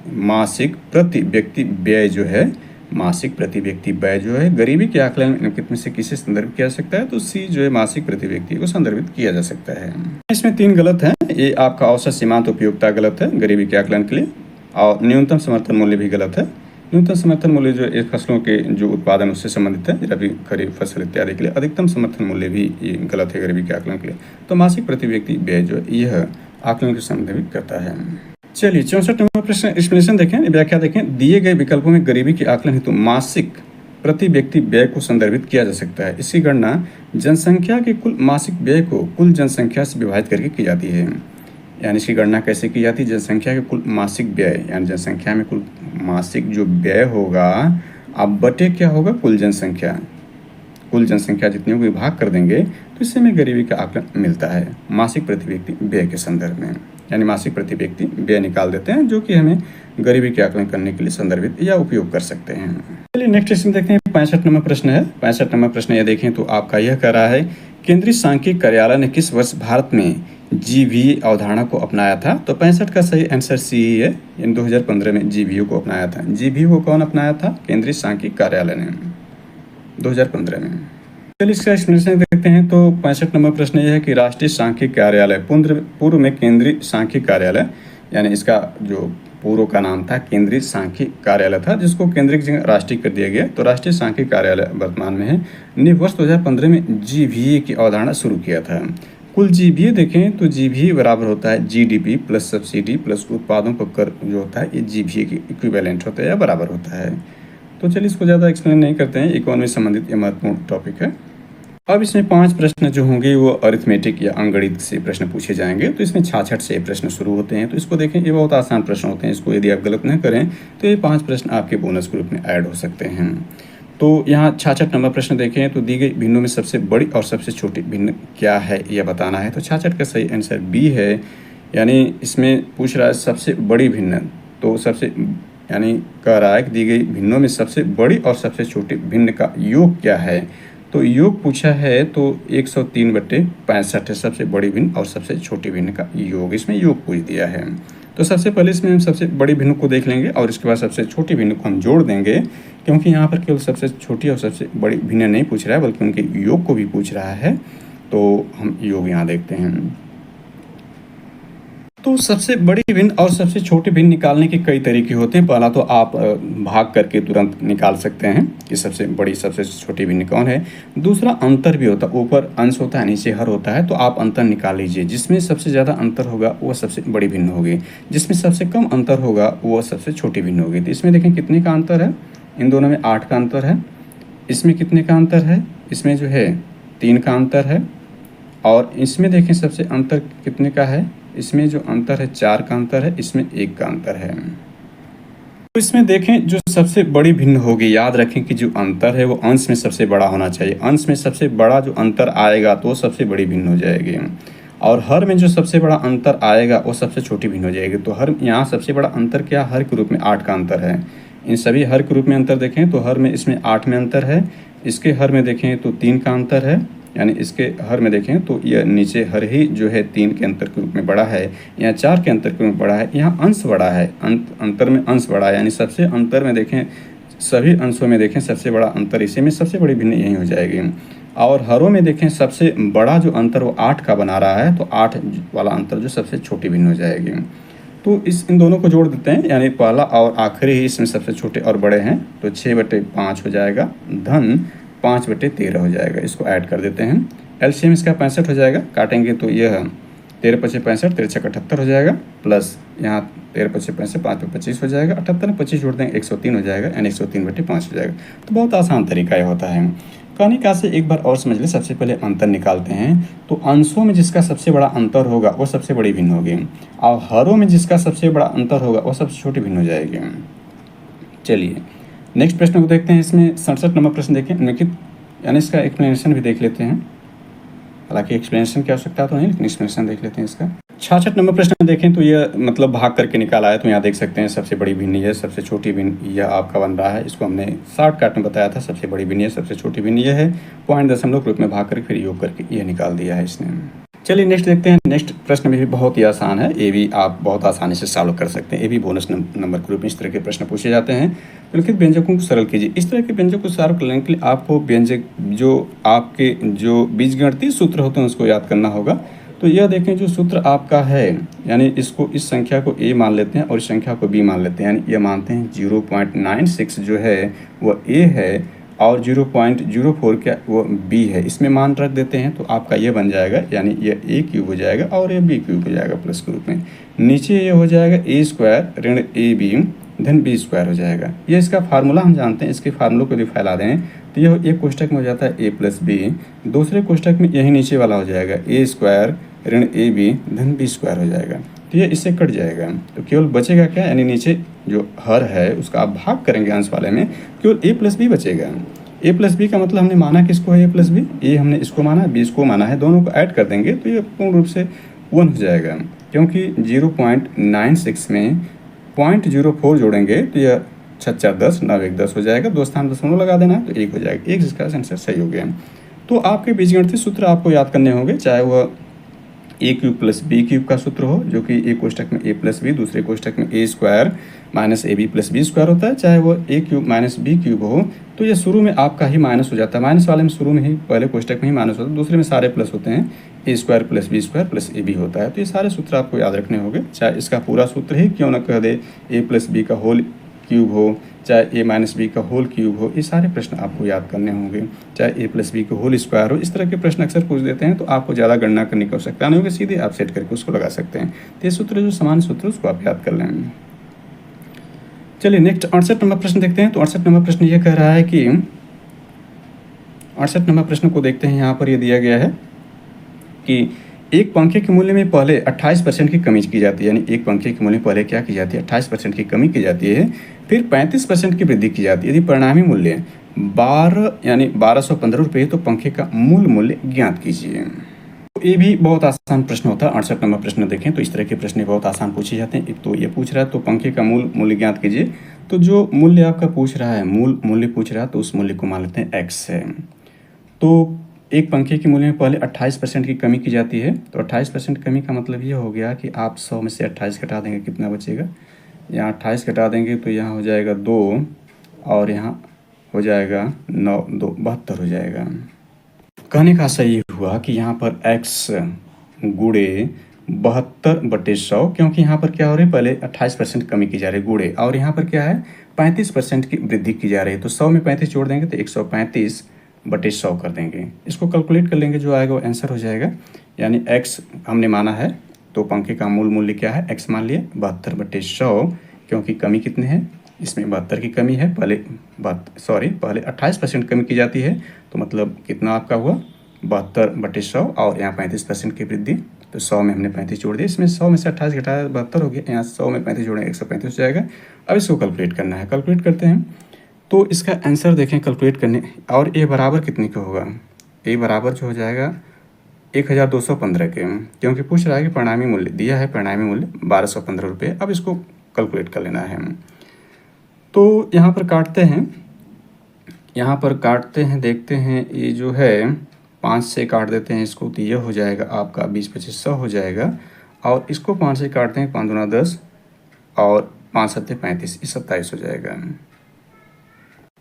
व्यय जो है, मासिक प्रति व्यक्ति व्यय जो है गरीबी के आकलन लिखित में से किसे संदर्भित किया जा सकता है? तो सी जो है मासिक प्रति व्यक्ति को संदर्भित किया जा सकता है। इसमें 3 गलत है। ये आपका औसत सीमांत उपयोगिता गलत है गरीबी के आकलन के लिए, और न्यूनतम समर्थन मूल्य भी गलत है। न्यूनतम समर्थन मूल्य जो एक फसलों के जो उत्पादन उससे संबंधित है, रबी खरीफ फसल इत्यादि के लिए। अधिकतम समर्थन मूल्य भी ये गलत है गरीबी के आकलन के लिए। तो मासिक प्रति व्यक्ति व्यय जो यह आकलन को संदर्भित करता है। चलिए 64 नंबर प्रश्न एक्सप्लेनेशन देखें, व्याख्या देखें। दिए गए विकल्पों में गरीबी के आकलन हेतु मासिक प्रति व्यक्ति व्यय को संदर्भित किया जा सकता है। इसकी गणना जनसंख्या के कुल मासिक व्यय को कुल जनसंख्या से विभाजित करके की जाती है। यानी इसकी गणना कैसे की जाती है? जनसंख्या के कुल मासिक व्यय, यानी जनसंख्या में कुल मासिक जो व्यय होगा अब बटे क्या होगा कुल जनसंख्या जितनी होगी भाग कर देंगे तो इससे हमें गरीबी का आकलन मिलता है मासिक प्रति व्यक्ति व्यय के संदर्भ में। यानी मासिक प्रति व्यक्ति व्यय निकाल देते हैं जो कि हमें गरीबी के आकलन करने के लिए संदर्भित या उपयोग कर सकते हैं। चलिए नेक्स्ट क्वेश्चन देखते हैं। 65 नंबर प्रश्न है। 65 नंबर प्रश्न यह देखें तो आपका यह कह रहा है केंद्रीय सांख्यिकी कार्यालय ने किस वर्ष भारत में GVA अवधारणा को अपनाया था? तो 65 का सही आंसर सी ही है। इन 2015 में GVA को अपनाया था। GVA को कौन अपनाया था? केंद्रीय सांख्यिकी कार्यालय ने 2015 में। चलिए इसका एक्सप्लेनेशन देखते हैं। तो 65 नंबर प्रश्न यह है कि राष्ट्रीय सांख्यिकी कार्यालय पूर्व में केंद्रीय सांख्यिकी कार्यालय, यानी इसका जो पूर्व का नाम था केंद्रीय सांख्यिकी कार्यालय था, जिसको केंद्रीय की जगह राष्ट्रीय कर दिया गया। तो राष्ट्रीय सांख्यिकी कार्यालय वर्तमान में है। ने वर्ष 2015 में GVA की अवधारणा शुरू किया था। कुल GVA देखें तो GVA बराबर होता है GDP प्लस सब्सिडी प्लस उत्पादों पर कर जो होता है, ये GVA के इक्विवेलेंट होता है या बराबर होता है। तो चलिए इसको ज़्यादा एक्सप्लेन नहीं करते हैं, इकोनॉमी से संबंधित ये महत्वपूर्ण टॉपिक है। अब इसमें 5 प्रश्न जो होंगे वो अरिथमेटिक या अंगणित से प्रश्न पूछे जाएंगे। तो इसमें 66 से प्रश्न शुरू होते हैं। तो इसको देखें, ये बहुत आसान प्रश्न होते हैं। इसको यदि आप गलत नहीं करें तो ये 5 प्रश्न आपके बोनस ग्रुप में ऐड हो सकते हैं। तो यहाँ 66 नंबर प्रश्न देखें तो दी गई भिन्नों में सबसे बड़ी और सबसे छोटी भिन्न क्या है यह बताना है। तो 66 का सही आंसर बी है। यानी इसमें पूछ रहा है सबसे बड़ी भिन्न, तो सबसे यानी कह रहा है कि दी गई भिन्नों में सबसे बड़ी और सबसे छोटी भिन्न का योग क्या है। तो योग पूछा है तो 103/65 है सबसे बड़ी भिन्न और सबसे छोटी भिन्न का योग। इसमें योग पूछ दिया है। तो सबसे पहले इसमें हम सबसे बड़ी भिन्न को देख लेंगे और इसके बाद सबसे छोटी भिन्न को हम जोड़ देंगे, क्योंकि यहाँ पर केवल सबसे छोटी और सबसे बड़ी भिन्न नहीं पूछ रहा है बल्कि उनके योग को भी पूछ रहा है। तो हम योग यहाँ देखते हैं। तो सबसे बड़ी भिन्न और सबसे छोटी भिन्न निकालने के कई तरीके होते हैं। पहला तो आप भाग करके तुरंत निकाल सकते हैं कि सबसे बड़ी सबसे छोटी भिन्न कौन है। दूसरा अंतर भी होता है, ऊपर अंश होता है नीचे हर होता है, तो आप अंतर निकाल लीजिए। जिसमें सबसे ज़्यादा अंतर होगा वो सबसे बड़ी भिन्न होगी, जिसमें सबसे कम अंतर होगा वो सबसे छोटी भिन्न होगी। तो इसमें देखें कितने का अंतर है, इन दोनों में 8 का अंतर है। इसमें कितने का अंतर है, इसमें जो है 3 का अंतर है। और इसमें देखें सबसे अंतर कितने का है, इसमें जो अंतर है 4 का अंतर है, इसमें 1 का अंतर है। तो इसमें देखें जो सबसे बड़ी भिन्न होगी, याद रखें कि जो अंतर है वो अंश में सबसे बड़ा होना चाहिए। अंश में सबसे बड़ा जो अंतर आएगा तो सबसे बड़ी भिन्न हो जाएगी, और हर में जो सबसे बड़ा अंतर आएगा वो सबसे छोटी भिन्न हो जाएगी। तो हर यहाँ सबसे बड़ा अंतर क्या, हर के रूप में 8 का अंतर है। इन सभी हर के रूप में अंतर देखें तो हर में इसमें 8 में अंतर है, इसके हर में देखें तो 3 का अंतर है, यानी इसके हर में देखें तो यह नीचे हर ही जो है 3 के अंतर के रूप में बड़ा है, यहाँ 4 के अंतर के रूप में बड़ा है, यहाँ अंश बड़ा है, अंतर में अंश बड़ा है। यानी सबसे अंतर में देखें सभी अंशों में देखें सबसे बड़ा अंतर इसी में, सबसे बड़ी भिन्न यही हो जाएगी। और हरों में देखें सबसे बड़ा जो अंतर वो 8 का बना रहा है, तो 8 वाला अंतर जो सबसे छोटी भिन्न हो जाएगी। तो इन दोनों को जोड़ देते हैं, यानी पहला और आखिरी ही इसमें सबसे छोटे और बड़े हैं, तो 6/5 हो जाएगा, धन 5/13 हो जाएगा। इसको ऐड कर देते हैं, एलसीएम इसका 65 हो जाएगा, काटेंगे तो यह 13×5 65, 13×6 78 हो जाएगा, प्लस यहाँ 13×5 65, 5×25 हो जाएगा, 78 में 25 जोड़ देंगे 103 हो जाएगा, यानी 103/5 हो जाएगा। तो बहुत आसान तरीका ये होता है। कहने का से एक बार और समझ ले, सबसे पहले अंतर निकालते हैं। तो अंशों में जिसका सबसे बड़ा अंतर होगा वो सबसे बड़ी भिन्न होगी, और हरों में जिसका सबसे बड़ा अंतर होगा वो सबसे छोटी भिन्न हो जाएगी। चलिए नेक्स्ट प्रश्न को देखते हैं। इसमें 67 नंबर प्रश्न देखें, निम्नलिखित, यानी इसका एक्सप्लेनेशन भी देख लेते हैं। हालांकि एक्सप्लेनेशन की आवश्यकता तो नहीं, लेकिन एक्सप्लेनेशन देख लेते हैं इसका। 66 नंबर प्रश्न देखें तो यह मतलब भाग करके निकाला है, तो यहाँ देख सकते हैं सबसे बड़ी भिन्न यह, सबसे छोटी भिन्न यह आपका बन रहा है। इसको हमने शॉर्टकट में बताया था, सबसे बड़ी भिन्न यह, सबसे छोटी भिन्न यह है। पॉइंट दशमलव के रूप में भाग करके फिर योग करके यह निकाल दिया है इसने। चलिए नेक्स्ट देखते हैं। नेक्स्ट प्रश्न भी बहुत ही आसान है, ये भी आप बहुत आसानी से सॉल्व कर सकते हैं। ये भी बोनस नंबर के रूप में इस तरह के प्रश्न पूछे जाते हैं। निम्नलिखित व्यंजकों को सरल कीजिए। इस तरह के व्यंजक को सरल करने के लिए आपको व्यंजक जो आपके जो बीजगणितीय सूत्र होते हैं उसको याद करना होगा। तो यह देखें जो सूत्र आपका है, यानी इसको इस संख्या को a मान लेते हैं और इस संख्या को b मान लेते हैं, यानी ये मानते हैं 0.96 जो है वो a है और 0.04 क्या वो b है, इसमें मान रख देते हैं तो आपका ये बन जाएगा, यानी ये a³ हो जाएगा और ये b³ हो जाएगा प्लस के रूप में। नीचे ये हो जाएगा a² ऋण ab धन b² हो जाएगा। ये इसका फार्मूला हम जानते हैं, इसके फार्मूलों को भी फैला दें तो यह एक कोष्टक में हो जाता है a + b, दूसरे कोष्टक में यही नीचे वाला हो जाएगा a² ऋण ab धन b² हो जाएगा। तो ये इससे कट जाएगा, तो केवल बचेगा क्या, यानी नीचे जो हर है उसका आप भाग करेंगे अंश वाले में, केवल a + b बचेगा। a + b का मतलब हमने माना किसको है, a + b, a हमने इसको माना, b इसको माना है, दोनों को ऐड कर देंगे तो ये पूर्ण रूप से 1 हो जाएगा, क्योंकि 0.96 में 0.04 जोड़ेंगे तो यह 6×4 10, 9×1 10 हो जाएगा, दो स्थान दशमलव लगा देना है तो 1 हो जाएगा, 1 इसका आंसर सही हो गया। तो आपके बीजगणितीय सूत्र आपको याद करने होंगे, चाहे वह a³ + b³ का सूत्र हो, जो कि एक कोष्टक में a + b, दूसरे कोष्टक में a² - ab + b² होता है, चाहे वो a³ - b³ हो, तो ये शुरू में आपका ही माइनस हो जाता है। माइनस वाले में शुरू में ही पहले कोष्टक में ही माइनस होता है, दूसरे में सारे प्लस होते हैं, a² + b² + ab होता है। तो ये सारे सूत्र आपको याद रखने होंगे, चाहे इसका पूरा सूत्र ही क्यों ना कह दे, a + b का होल क्यूब हो, चाहे a - b का होल क्यूब हो, ये सारे प्रश्न आपको याद करने होंगे, चाहे a + b का होल स्क्वायर हो। इस तरह के प्रश्न अक्सर पूछ देते हैं, तो आपको ज़्यादा गणना करने की आवश्यकता नहीं होगी, सीधे आप सेट करके उसको लगा सकते हैं। तो ये सूत्र जो समान सूत्र उसको आप याद कर लेंगे। चलिए नेक्स्ट 68 नंबर प्रश्न देखते हैं। तो 68 नंबर प्रश्न ये कह रहा है कि 68 नंबर प्रश्न को देखते हैं। यहाँ पर ये दिया गया है कि एक पंखे के मूल्य में पहले 28% की कमी की जाती है, यानी एक पंखे के मूल्य में पहले क्या की जाती है, 28% की कमी की जाती है, फिर 35% की वृद्धि की जाती है। यदि परिणामी मूल्य 12 यानी 1215 रुपये, तो पंखे का मूल मूल्य ज्ञात कीजिए। तो ये भी बहुत आसान प्रश्न होता है। 68 नंबर प्रश्न देखें तो इस तरह के प्रश्न बहुत आसान पूछे जाते हैं। एक तो ये पूछ रहा है तो पंखे का मूल मूल्य ज्ञात कीजिए, तो जो मूल्य आपका पूछ रहा है, मूल मूल्य पूछ रहा है, तो उस मूल्य को मान लेते हैं x है। तो एक पंखे के मूल्य में पहले 28% की कमी की जाती है, तो 28% कमी का मतलब ये हो गया कि आप 100 में से 28 घटा देंगे, कितना बचेगा, यहाँ 28 घटा देंगे तो यहाँ हो जाएगा 2 और यहाँ हो जाएगा 9, 2 72 हो जाएगा। कहने का सही हुआ कि यहाँ पर x गुणे 72/100, क्योंकि यहाँ पर क्या हो रही है, पहले 28% कमी की जा रही है गुणे, और यहाँ पर क्या है 35% की वृद्धि की जा रही है। तो 100 में 35 जोड़ देंगे तो 135/100 कर देंगे। इसको कैलकुलेट कर लेंगे, जो आएगा वो आंसर हो जाएगा। यानी x हमने माना है तो पंखे का मूल मूल्य क्या है, x मान लिए 72/100, क्योंकि कमी कितनी है इसमें 72 की कमी है। पहले 28% कमी की जाती है, तो मतलब कितना आपका हुआ 72/100, और यहाँ 35% की वृद्धि। तो 100 में हमने 35 जोड़ दिया, इसमें 100 में से 28 घटाया 72 हो गया, यहाँ 100 में 35 जोड़ेंगे 135 हो जाएगा। अब इसको कैलकुलेट करना है, कैलकुलेट करते हैं तो इसका आंसर देखें कैलकुलेट करने, और ए बराबर कितने का होगा, ए बराबर जो हो जाएगा 1215 के, क्योंकि पूछ रहा है कि परिणामी मूल्य दिया है, परिणामी मूल्य 1215 रुपये। अब इसको कैलकुलेट कर लेना है। तो यहाँ पर काटते हैं, देखते हैं ये जो है 5 से काट देते हैं इसको, तो ये हो जाएगा आपका 20-25 हो जाएगा, और इसको 5 से काटते हैं, 5 दूना 10 और 5 सत्ते 35, ये 27 हो जाएगा।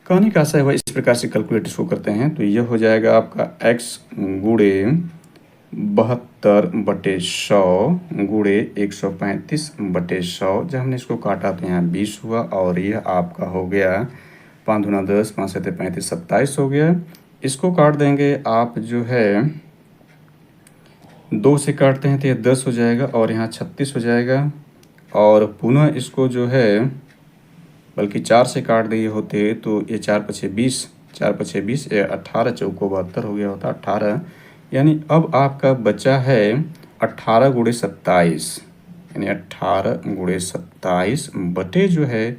कहने का आशा है इस प्रकार से कैलकुलेट इसको करते हैं, तो ये हो जाएगा आपका x गुणे 72/100 गुणे 135/100। जब हमने इसको काटा तो यहाँ 20 हुआ, और यह आपका हो गया 5 दूना 10, 5 सत्ते 35, 27 हो गया। इसको काट देंगे आप जो है 2 से काटते हैं तो ये 10 हो जाएगा, और यहाँ 36 हो जाएगा, और पुनः इसको जो है बल्कि 4 से काट दिए होते तो ये 4×5 20, 4×5 20, ये 18 चौको 72 हो गया होता 18। यानी अब आपका बचा है 18 गुणे 27, यानी 18 गुणे 27 बटे जो है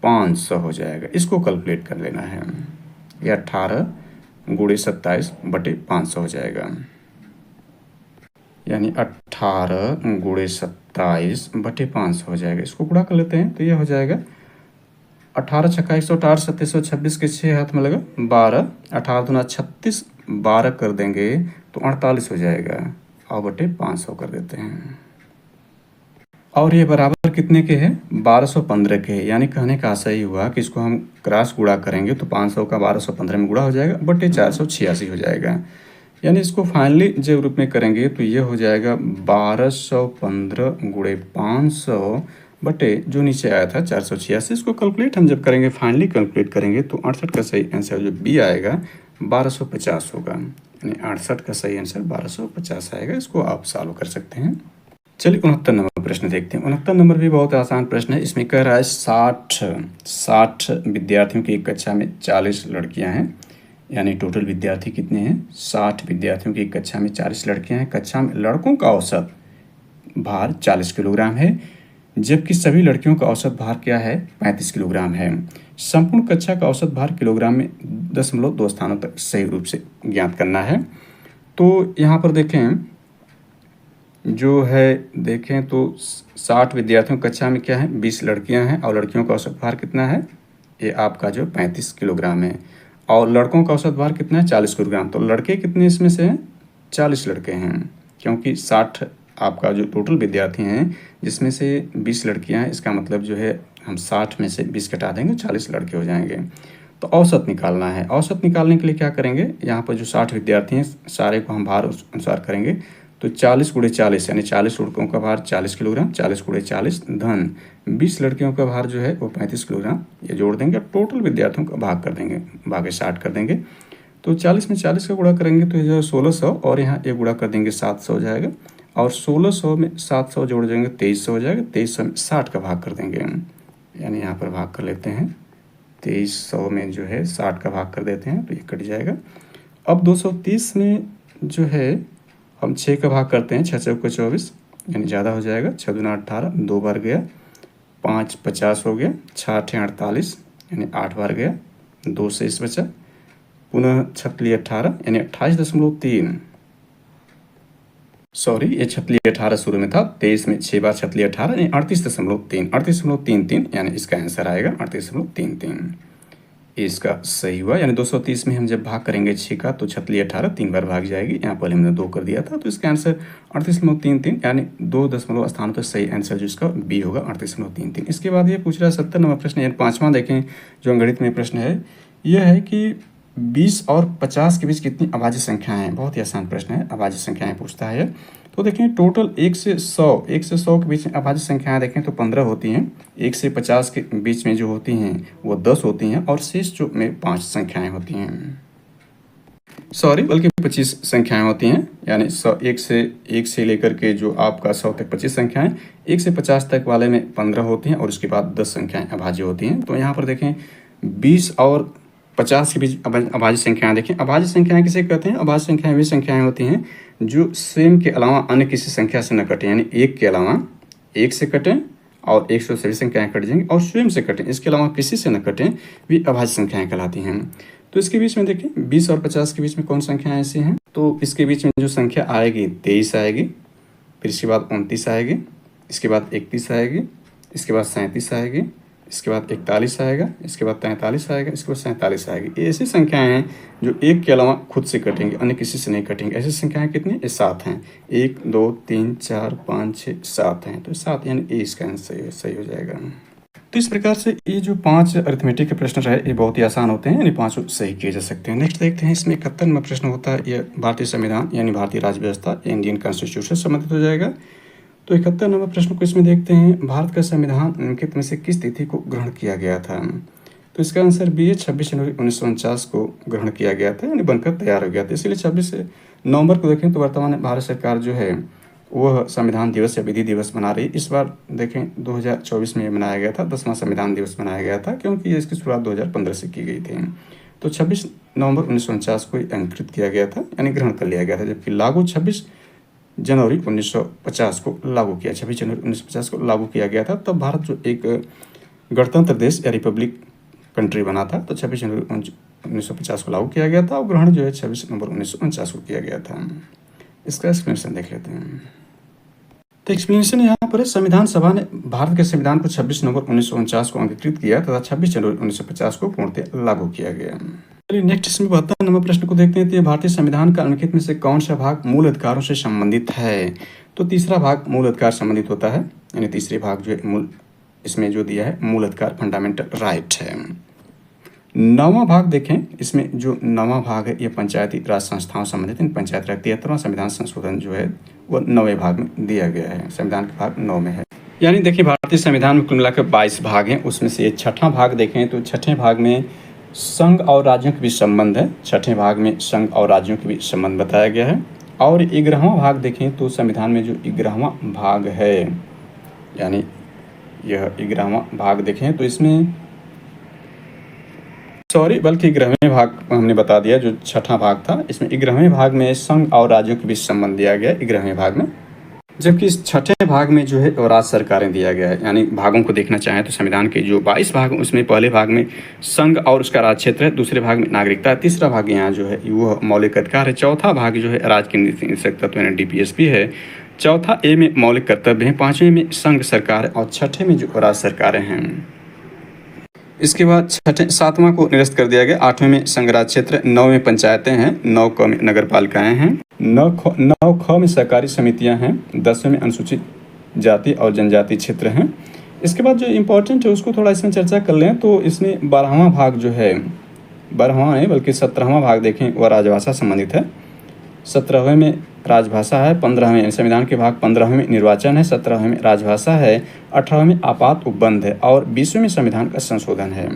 500 हो जाएगा। इसको कैलकुलेट कर लेना है, ये 18 गुणे 27 बटे 500 हो जाएगा, यानी 18 गुणे 27 बटे 500 हो जाएगा। इसको गुणा कर लेते हैं तो ये हो जाएगा 18 छक्का 108, 3726 के 6 हाथ में लगा 12, 18 दूना 36, 12 कर देंगे तो 48 हो जाएगा, और बटे 500 कर देते हैं। और ये बराबर कितने के हैं, 1215 के हैं। यानी कहने का आशा ही हुआ कि इसको हम क्रॉस गुणा करेंगे तो 500 का 1215 में गुणा हो जाएगा, बटे 486 हो जाएगा। यानी इसको फाइनली जब रूप में करेंगे तो ये हो जाएगा 1215 गुणे 500 बटे जो नीचे आया था 486। इसको कैलकुलेट हम जब करेंगे, फाइनली कैलकुलेट करेंगे तो 68 का सही आंसर जो बी आएगा 1250 होगा, यानी 68 का सही आंसर 1250 आएगा। इसको आप सॉल्व कर सकते हैं। चलिए 69 नंबर प्रश्न देखते हैं। 69 नंबर भी बहुत आसान प्रश्न है। इसमें कह रहा है 60 विद्यार्थियों की एक कक्षा में 40 लड़कियां हैं, यानी टोटल विद्यार्थी कितने हैं, 60 विद्यार्थियों की एक कक्षा में 40 लड़कियां हैं। कक्षा में लड़कों का औसत भार 40 किलोग्राम है, जबकि सभी लड़कियों का औसत भार क्या है, 35 किलोग्राम है। संपूर्ण कक्षा का औसत भार किलोग्राम में 0.2 स्थानों तक सही रूप से ज्ञात करना है। तो यहाँ पर देखें जो है, देखें तो 60 विद्यार्थियों कक्षा में क्या है, 20 लड़कियां हैं, और लड़कियों का औसत भार कितना है, ये आपका जो 35 किलोग्राम है, और लड़कों का औसत भार कितना है, 40 किलोग्राम। तो लड़के कितने इसमें से हैं, 40 लड़के हैं, क्योंकि 60 आपका जो टोटल विद्यार्थी हैं जिसमें से 20 लड़कियां हैं, इसका मतलब जो है हम 60 में से 20 घटा देंगे, 40 लड़के हो जाएंगे। तो औसत निकालना है। औसत निकालने के लिए क्या करेंगे, यहाँ पर जो 60 विद्यार्थी हैं सारे को हम भार उस अनुसार करेंगे। तो 40 गुणे 40, यानी 40 लड़कों का भार 40 किलोग्राम, 40 गुणे 40 धन 20 लड़कियों का भार जो है वो 35 किलोग्राम, ये जोड़ देंगे, टोटल विद्यार्थियों का भाग कर देंगे, भागे 60 कर देंगे। तो 40 में 40 का गुणा करेंगे तो ये 1600, और यहाँ ये गुणा कर देंगे 700 हो जाएगा, और 1600 में 700 जोड़ देंगे 2300 हो जाएगा। 2300 में 60 का भाग कर देंगे, यानी यहाँ पर भाग कर लेते हैं, 2300 में जो है 60 का भाग कर देते हैं तो ये कट जाएगा। अब 230 में जो है हम 6 का भाग करते हैं, 6 चौके 24, यानी ज़्यादा हो जाएगा, 6 दूना 18, 2 बार गया, 5 50 हो गया, 6 8 48, यानी 8 बार गया, 2 शेष बचा, पुनः 6 18, यानी 28.3, सॉरी ये 18 शुरू में था, 23 में 6 बार 18, यानी 38.33, यानी इसका आंसर आएगा 38.33। इसका सही हुआ, यानी 230 में हम जब भाग करेंगे 6 का तो 18 3 बार भाग जाएगी, यहाँ पहले हमने 2 कर दिया था, तो इसका आंसर 38.33, यानी 2 दशमलव स्थानों पर सही आंसर जो इसका बी होगा 38.33। इसके बाद ये पूछ रहा है 70 नंबर प्रश्न, यानी 5वां देखें जो अंगणित में प्रश्न है, यह है कि 20 और 50 के बीच कितनी अभाज्य संख्याएं हैं। बहुत ही आसान प्रश्न है, अभाज्य संख्याएं पूछता है। तो देखें टोटल 1 से 100 के बीच में अभाज्य संख्याएं देखें तो 15 होती हैं। 1 से 50 के बीच में जो होती हैं वो 10 होती हैं और शेष जो में 5 संख्याएं होती हैं, सॉरी बल्कि 25 संख्याएं होती हैं। यानी 1 से लेकर के जो आपका 100 तक 25 संख्याएं, 1 से 50 तक वाले में 15 होती हैं और उसके बाद 10 संख्याएं अभाज्य होती हैं। तो यहाँ पर देखें 20 और 50 के बीच अभाज्य संख्याएं देखें। अभाज्य संख्याएं किसे कहते हैं? अभाज्य संख्याएं वे संख्याएं होती हैं जो स्वयं के अलावा अन्य किसी संख्या से न कटें, यानी 1 के अलावा 1 से कटें और 1 से सभी संख्याएं कट जाएंगी और स्वयं से कटें, इसके अलावा किसी से न कटें, वे अभाज्य संख्याएं कहलाती हैं। तो इसके बीच में देखें 20 और 50 के बीच में कौन संख्याएं ऐसी हैं? तो इसके बीच में जो संख्या आएगी 23 आएगी, फिर इसके बाद 29 आएगी, इसके बाद 31 आएगी, इसके बाद 37 आएगी, इसके बाद 41 आएगा, इसके बाद 43 आएगा, इसके बाद 47 आएगी। ये ऐसी संख्याएं हैं जो 1 के अलावा खुद से कटेंगी, अन्य किसी से नहीं कटेंगी। ऐसी संख्याएं कितनी? ये 7 हैं। 1 2 3 4 5 6 7 हैं। तो 7 यानी ए इसका आंसर सही हो जाएगा। तो इस प्रकार से ये जो 5 अरिथमेटिक के प्रश्न रहे ये बहुत ही आसान होते हैं, यानी 5 सही किए जा सकते हैं। नेक्स्ट देखते हैं, इसमें 71वां प्रश्न होता है, ये भारतीय संविधान यानी भारतीय राज्य व्यवस्था इंडियन कॉन्स्टिट्यूशन से संबंधित हो जाएगा। तो 71वां प्रश्न को इसमें देखते हैं, भारत का संविधान निम्नलिखित में से किस तिथि को ग्रहण किया गया था? तो इसका आंसर बी है 26 जनवरी 1949 को ग्रहण किया गया था, यानी बनकर तैयार हो गया था। इसलिए 26 नवंबर को देखें तो वर्तमान में भारत सरकार जो है वह संविधान दिवस या विधि दिवस मना रही। इस बार देखें 2024 में मनाया गया था, 10वां संविधान दिवस मनाया गया था, क्योंकि इसकी शुरुआत 2015 से की गई थी। तो 26 नवंबर 1949 को अंकित किया गया था, यानी ग्रहण कर लिया गया था, जबकि लागू 26 जनवरी 1950 को लागू किया। 26 जनवरी 1950 को लागू किया गया था। तब भारत जो एक गणतंत्र देश या रिपब्लिक कंट्री बना था, तो 26 जनवरी 1950 को लागू किया गया था और ग्रहण जो है 26 नवंबर 1949 को किया गया था। इसका एक्सप्लेनेशन देख लेते हैं। तो एक्सप्लेनेशन यहाँ पर है, संविधान सभा ने भारत के संविधान को 26 नवंबर 1949 को अंगीकृत किया तथा 26 जनवरी 1950 को पूर्णतः लागू किया गया। चलिए नेक्स्ट इसमें 72 नंबर प्रश्न को देखते हैं। तो भारतीय संविधान का निम्नलिखित में से कौन सा भाग मूल अधिकारों से संबंधित है? तो तीसरा भाग मूल अधिकार संबंधित होता है, यानी तीसरे भाग जो है मूल, इसमें जो दिया है मूल अधिकार फंडामेंटल राइट है। 9वां भाग देखें, इसमें जो 9वां भाग है ये पंचायती राज संस्थाओं संबंधित, पंचायत राज 73वां संविधान संशोधन जो है वो 9वें भाग में दिया गया है। संविधान का भाग 9 में है, यानी देखिए भारतीय संविधान में कुल मिलाकर 22 भाग हैं, उसमें से 6ठा भाग देखें तो 6ठे भाग में संघ और राज्यों के बीच संबंध है। 6ठे भाग में संघ और राज्यों के बीच संबंध बताया गया है। और 11वां भाग देखें तो संविधान में जो 11वां भाग है, यानी यह 11वां भाग देखें तो इसमें बल्कि 11वें भाग हमने बता दिया, जो 6ठा भाग था इसमें 11वें भाग में संघ और राज्यों के बीच संबंध दिया गया 11वें भाग में, जबकि इस 6ठे भाग में जो है राज्य सरकारें दिया गया है। यानी भागों को देखना चाहें तो संविधान के जो 22 भाग उसमें पहले भाग में संघ और उसका राज्य क्षेत्र है, दूसरे भाग में नागरिकता है, तीसरा भाग यहाँ जो है वो मौलिक अधिकार है, चौथा भाग जो है राज्य के नीति तत्व यानी DPSP है, चौथा ए में मौलिक कर्तव्य है, 5वें में संघ सरकार है और 6ठे में जो राज्य सरकारें हैं। इसके बाद 7वां को निरस्त कर दिया गया। 8वें में संघ राज्य क्षेत्र, 9वें में पंचायतें हैं, 9 क में नगर पालिकाएँ हैं, 9 ख में सहकारी समितियां हैं, 10वें में अनुसूचित जाति और जनजाति क्षेत्र हैं। इसके बाद जो इम्पोर्टेंट है उसको थोड़ा इसमें चर्चा कर लें तो इसमें 12वां भाग जो है, 12वां है बल्कि 17वां भाग देखें वह राजभाषा संबंधित है, 17वें में राजभाषा है, 15वें संविधान के भाग 15वें में निर्वाचन है, 17वें में राजभाषा है, 18वें में आपात उपबंध है और 20वें में संविधान का संशोधन है।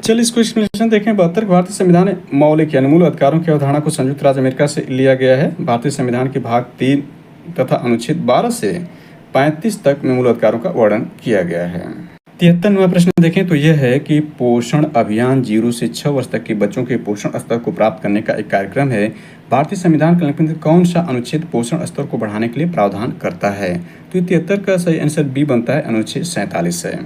चलिए इसको एक्सप्लेनेशन देखें। 72 भारतीय संविधान में मौलिक यानी मूल अधिकारों की अवधारणा को संयुक्त राज्य अमेरिका से लिया गया है। भारतीय संविधान के भाग 3 तथा अनुच्छेद 12 से 35 तक में मूल अधिकारों का वर्णन किया गया है। 73वां प्रश्न देखें तो यह है कि पोषण अभियान 0 से 6 वर्ष तक के बच्चों के पोषण स्तर को प्राप्त करने का एक कार्यक्रम है। भारतीय संविधान का निम्नलिखित कौन सा अनुच्छेद पोषण स्तर को बढ़ाने के लिए प्रावधान करता है? तो 73 का सही आंसर बी बनता है, अनुच्छेद 47 है,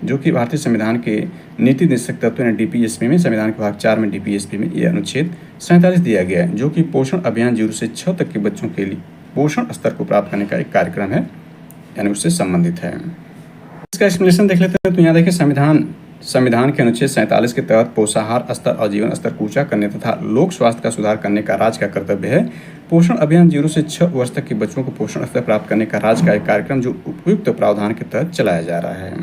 जो कि भारतीय संविधान के नीति निर्देशक तत्व यानी DPSP में, संविधान के भाग 4 में DPSP में यह अनुच्छेद 47 दिया गया है, जो कि पोषण अभियान 0 से 6 तक के बच्चों के लिए पोषण स्तर को प्राप्त करने का एक कार्यक्रम है, यानी उससे संबंधित है। इसका एक्सप्लेनेशन देख लेते हैं। तो यहाँ देखिए संविधान के अनुच्छेद 47 के तहत पोषाहार स्तर और जीवन स्तर को ऊंचा करने तथा लोक स्वास्थ्य का सुधार करने का राज्य का कर्तव्य है। पोषण अभियान 0 से 6 वर्ष तक के बच्चों को पोषण स्तर प्राप्त करने का राज्य का एक कार्यक्रम जो उपयुक्त प्रावधान के तहत चलाया जा रहा है।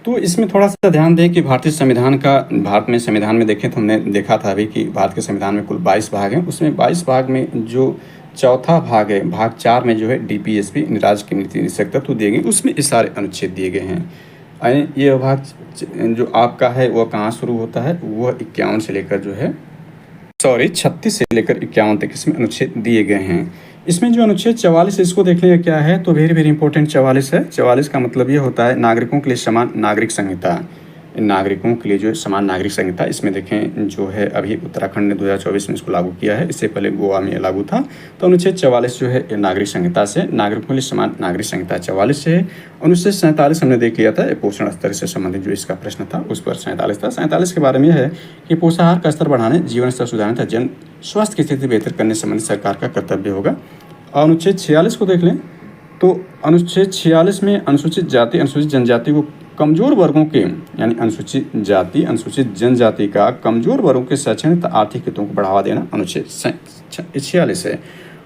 तो इसमें थोड़ा सा ध्यान दें कि भारतीय संविधान का, भारत में संविधान में देखें तो हमने देखा था अभी कि भारत के संविधान में कुल 22 भाग हैं, उसमें 22 भाग में जो चौथा भाग है, भाग 4 में जो है डीपीएसपी राज्य के नीति निदेशक तत्व दिए गए, उसमें ये सारे अनुच्छेद दिए गए हैं। यानी ये भाग जो आपका है वह कहाँ शुरू होता है, वह 51 से लेकर जो है 36 से लेकर 51 तक इसमें अनुच्छेद दिए गए हैं। इसमें जो अनुच्छेद 44 इसको देख लेंगे क्या है, तो वेरी वेरी इंपॉर्टेंट 44 है। 44 का मतलब ये होता है नागरिकों के लिए समान नागरिक संहिता, नागरिकों के लिए जो है समान नागरिक संहिता। इसमें देखें जो है अभी उत्तराखंड ने 2024 में इसको लागू किया है, इससे पहले गोवा में लागू था। तो अनुच्छेद 44 जो है नागरिक संहिता से, नागरिकों के लिए समान नागरिक संहिता 44 से है। अनुच्छेद 47 हमने देख लिया था, पोषण स्तर से संबंधित जो इसका प्रश्न था उस पर 47 था। 47 के बारे में है कि पोषाहार का स्तर बढ़ाने, जीवन स्तर सुधारने तथा जन स्वास्थ्य की स्थिति बेहतर करने संबंधित सरकार का कर्तव्य होगा। अनुच्छेद 46 को देख लें तो अनुच्छेद 46 में अनुसूचित जाति अनुसूचित जनजाति को कमजोर वर्गों के, यानी अनुसूचित जाति अनुसूचित जनजाति का कमजोर वर्गों के शैक्षणिक तथा आर्थिक हितों को बढ़ावा देना अनुच्छेद 46 है।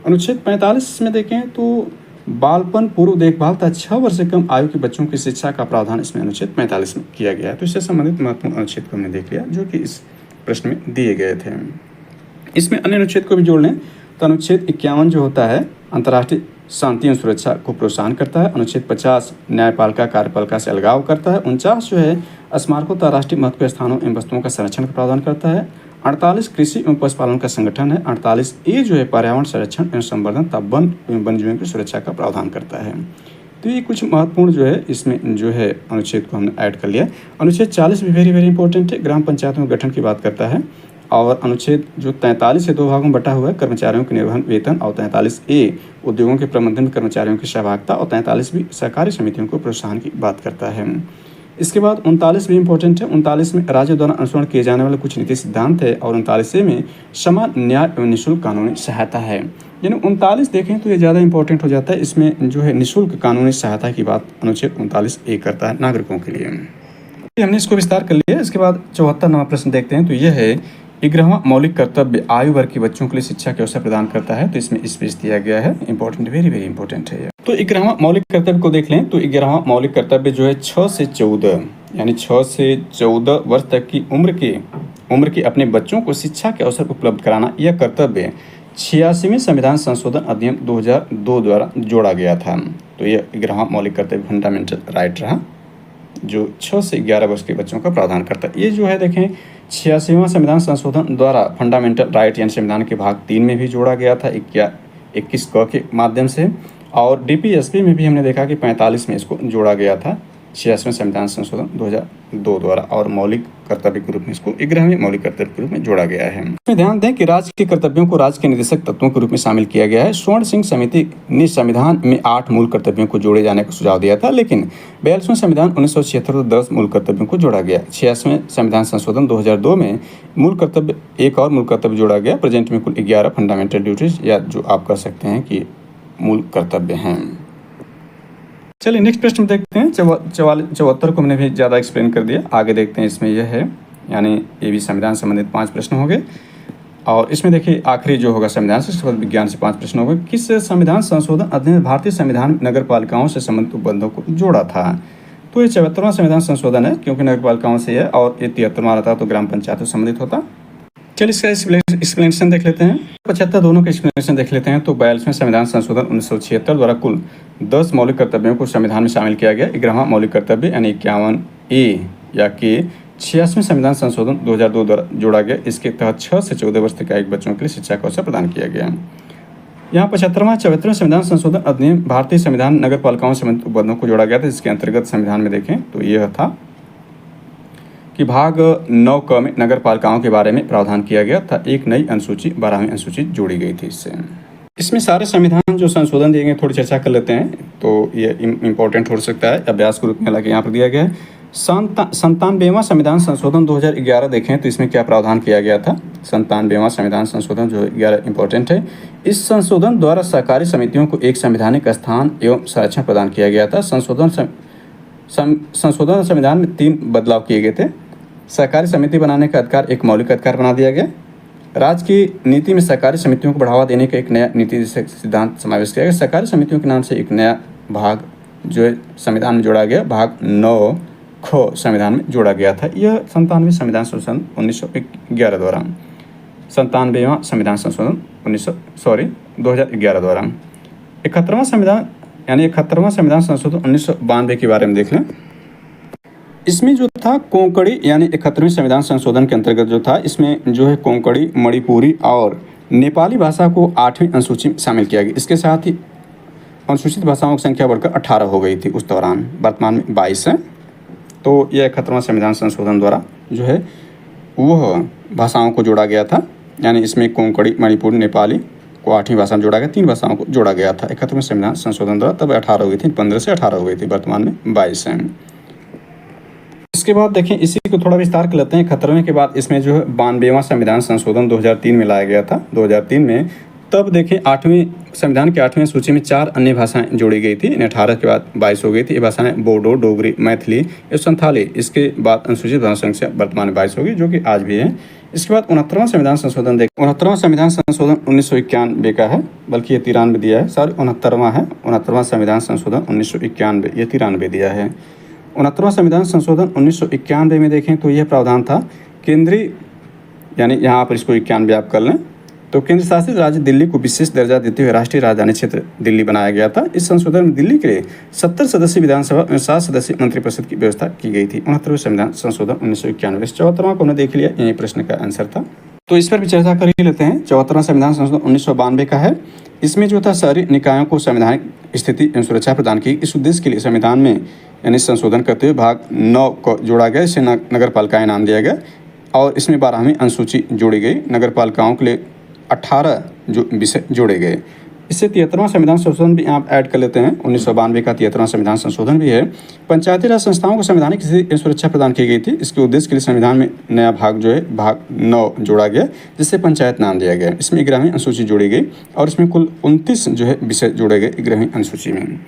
अनुच्छेद 45 में देखें तो बालपन पूर्व देखभाल तथा 6 वर्ष से कम आयु के बच्चों की शिक्षा का प्रावधान इसमें अनुच्छेद 45 में किया गया है। तो इससे संबंधित महत्वपूर्ण अनुच्छेद को हमने देख लिया जो कि इस प्रश्न में दिए गए थे। इसमें अन्य अनुच्छेद को भी जोड़ लें तो अनुच्छेद 51 जो होता है अंतर्राष्ट्रीय शांति एवं सुरक्षा को प्रोत्साहन करता है। अनुच्छेद 50 न्यायपालिका कार्यपालिका से अलगाव करता है। 49 जो है स्मारकों तथा राष्ट्रीय महत्व के स्थानों एवं वस्तुओं का संरक्षण का प्रावधान करता है। 48 कृषि एवं पशुपालन का संगठन है। 48 ए जो है पर्यावरण संरक्षण एवं संवर्धन तथा वन एवं वन्यजीवों की सुरक्षा का प्रावधान करता है। तो ये कुछ महत्वपूर्ण जो है इसमें जो है अनुच्छेद को हमने ऐड कर लिया। अनुच्छेद 40 भी वेरी वेरी इंपॉर्टेंट है, ग्राम पंचायतों के गठन की बात करता है। और अनुच्छेद जो 43 से 2 भागों में बटा हुआ है, कर्मचारियों के निर्वहन वेतन, और 43 ए उद्योगों के प्रबंधन में कर्मचारियों की सहभागिता, और 43 भी सहकारी समितियों को प्रोत्साहन की बात करता है। इसके बाद 39 भी इंपॉर्टेंट है। 39 में राज्य द्वारा अनुसरण किए जाने वाले कुछ नीति सिद्धांत है, और 39 में समान न्याय एवं निःशुल्क कानूनी सहायता है। यानी 39 देखें तो ये ज़्यादा इंपॉर्टेंट हो जाता है। इसमें जो है निःशुल्क कानूनी सहायता की बात अनुच्छेद 39 ए करता है नागरिकों के लिए। हमने इसको विस्तार कर लिया। इसके बाद 74 नंबर प्रश्न देखते हैं। तो यह है 11वां मौलिक कर्तव्य आयु वर्ग के बच्चों के लिए शिक्षा के अवसर प्रदान करता है। तो इसमें स्पेस दिया गया है, इंपॉर्टेंट, वेरी वेरी इंपॉर्टेंट है। तो 11वां मौलिक कर्तव्य को देख लें तो 11वां मौलिक कर्तव्य जो है 6 से 14 यानी 6 से 14 वर्ष तक की उम्र के अपने बच्चों को शिक्षा के अवसर उपलब्ध कराना, यह कर्तव्य 86वें संविधान संशोधन अधिनियम 2002 द्वारा जोड़ा गया था। तो यह 11वां मौलिक कर्तव्य फंडामेंटल राइट रहा जो 6 से 11 वर्ष के बच्चों का प्रावधान करता है। ये जो है देखें 86वां संविधान संशोधन द्वारा फंडामेंटल राइट यानी संविधान के भाग 3 में भी जोड़ा गया था 21 क के माध्यम से, और डीपीएसपी में भी हमने देखा कि 45 में इसको जोड़ा गया था 86वें संविधान संशोधन 2002 द्वारा, और मौलिक कर्तव्य के रूप में इसको 11वें मौलिक कर्तव्य के रूप में जोड़ा गया है। इसमें ध्यान दें कि राज्य के कर्तव्यों को राज्य के निर्देशक तत्वों के रूप में शामिल किया गया है। स्वर्ण सिंह समिति ने संविधान में 8 मूल कर्तव्यों को जोड़े जाने का सुझाव दिया था, लेकिन 42वें संविधान 1976 को 10 मूल कर्तव्यों को जोड़ा गया। 86वें संविधान संशोधन 2002 में मूल कर्तव्य एक और मूल कर्तव्य जोड़ा गया। प्रेजेंट में कुल 11 फंडामेंटल ड्यूटीज या जो आप कह सकते हैं कि मूल कर्तव्य हैं। चलिए नेक्स्ट प्रश्न देखते हैं। 74 को हमने भी ज़्यादा एक्सप्लेन कर दिया। आगे देखते हैं इसमें यह है, यानी ये भी संविधान संबंधित 5 प्रश्न हो गए, और इसमें देखिए आखिरी जो होगा संविधान से संबंधित विज्ञान से 5 प्रश्न हो गए। किस संविधान संशोधन अधिनियम भारतीय संविधान में नगर पालिकाओं से संबंधित उपबंधों को जोड़ा था? तो ये 74वां संविधान संशोधन है, क्योंकि नगर पालिकाओं से है, और ये 73वां रहता तो ग्राम पंचायतों से संबंधित होता। चलिए इसका एक्सप्लेनेशन देख लेते हैं। 75 दोनों के एक्सप्लेनेशन देख लेते हैं। तो 42वें संविधान संशोधन 1976 द्वारा कुल 10 मौलिक कर्तव्यों को संविधान में शामिल किया गया। 11वां मौलिक कर्तव्य यानी 51 ए या के 86वें संविधान संशोधन 2002 द्वारा जोड़ा गया। इसके तहत 6 से 14 वर्ष तक आयु बच्चों के लिए शिक्षा का अवसर प्रदान किया गया। यहाँ 74वें संविधान संशोधन अधिनियम भारतीय संविधान नगर पालिकाओं से संबंधित उपबंधों को जोड़ा गया था, जिसके अंतर्गत संविधान में देखें तो यह था कि भाग 9 क में नगर पालिकाओं के बारे में प्रावधान किया गया था। एक नई अनुसूची 12वीं अनुसूची जोड़ी गई थी इससे। इसमें सारे संविधान जो संशोधन दिए गए थोड़ी चर्चा कर लेते हैं, तो ये इम्पोर्टेंट हो सकता है अभ्यास के रूप में, हालांकि यहाँ पर दिया गया है। 97वां संविधान संशोधन 2011 देखें तो इसमें क्या प्रावधान किया गया था। 97वां संविधान संशोधन 2011 इंपॉर्टेंट है। इस संशोधन द्वारा सहकारी समितियों को एक संवैधानिक स्थान एवं संरक्षण प्रदान किया गया था। संशोधन संविधान में 3 बदलाव किए गए थे। सहकारी समिति बनाने का अधिकार एक मौलिक अधिकार बना दिया गया। राज्य की नीति में सहकारी समितियों को बढ़ावा देने का एक नया नीति सिद्धांत समावेश किया गया। सहकारी समितियों के नाम से एक नया भाग जो है संविधान में जोड़ा गया, भाग 9 ख संविधान में जोड़ा गया था। यह 97वें संविधान संशोधन 1911 द्वारा 97वां संविधान संशोधन 2011 द्वारा। 71वां संविधान यानी 71वां संविधान संशोधन 1992 के बारे में देख लें। इसमें जो था कोंकणी यानी 71वें संविधान संशोधन के अंतर्गत जो था, इसमें जो है कोंकणी, मणिपुरी और नेपाली भाषा को 8वीं अनुसूची में शामिल किया गया। इसके साथ ही अनुसूचित भाषाओं की संख्या बढ़कर 18 हो गई थी उस दौरान, वर्तमान में 22 है। तो यह 71वां संविधान संशोधन द्वारा जो है वह भाषाओं को जोड़ा गया था, यानी इसमें कोंकणी, मणिपुरी, नेपाली को 8वीं भाषा में जोड़ा गया, 3 भाषाओं को जोड़ा गया था 71वें संविधान संशोधन द्वारा। तब 18 हो गई थी, 15 से 18 हो गई थी, वर्तमान में 22 है। इसके बाद देखें, इसी को थोड़ा विस्तार कर लेते हैं। 71वें के बाद इसमें जो है 92वां संविधान संशोधन 2003 में लाया गया था, 2003 में। तब देखें 8वीं संविधान के 8वीं सूची में 4 अन्य भाषाएं जोड़ी गई थी। 18 के बाद 22 हो गई थी। ये भाषाएं बोडो, डोगरी, मैथिली और संथाली। इसके बाद अनुसूचित भाषा संख्या वर्तमान में 22 होगी, जो कि आज भी है। इसके बाद 69वां संविधान संशोधन देखें। 69वां संविधान संशोधन 1991 का है, बल्कि ये 93 दिया है, सॉरी 69वां है। 69वां संविधान संशोधन 1991, ये 93 दिया है। 69वां संविधान संशोधन 1991 में देखें तो यह प्रावधान था, केंद्रीय यानी यहाँ पर इसको 91 आप कर लें, तो केंद्र शासित राज्य दिल्ली को विशेष दर्जा देते हुए राष्ट्रीय राजधानी क्षेत्र दिल्ली बनाया गया था। इस संशोधन में दिल्ली के लिए 70 सदस्यीय विधानसभा और 7 सदस्यीय मंत्रिपरिषद की व्यवस्था की गई थी। 69वें संविधान संशोधन 1991। 74वां को हमने देख लिया, यही प्रश्न का आंसर था, तो इस पर भी चर्चा कर ही लेते हैं। 74वां संविधान संशोधन 1992 का है। इसमें जो था शहरी निकायों को संवैधानिक स्थिति एवं सुरक्षा प्रदान की। इस उद्देश्य के लिए संविधान में यानी संशोधन करते हुए भाग 9 को जोड़ा गया, इसे नगर पालिकाएं नाम दिया गया और इसमें 12वीं अनुसूची जोड़ी गई। नगर पालिकाओं के लिए 18 जो विषय जोड़े गए। इससे 73वां संविधान संशोधन भी आप ऐड कर लेते हैं। 1992 का 73वां संविधान संशोधन भी है। पंचायती राज संस्थाओं को संवैधानिक स्थिति एवं सुरक्षा प्रदान की गई थी। इसके उद्देश्य के लिए संविधान में नया भाग जो है भाग 9 जोड़ा गया, जिससे पंचायत नाम दिया गया। इसमें 11वीं अनुसूची जोड़ी गई और इसमें कुल 29 जो है विषय जोड़े गए 11वीं अनुसूची में।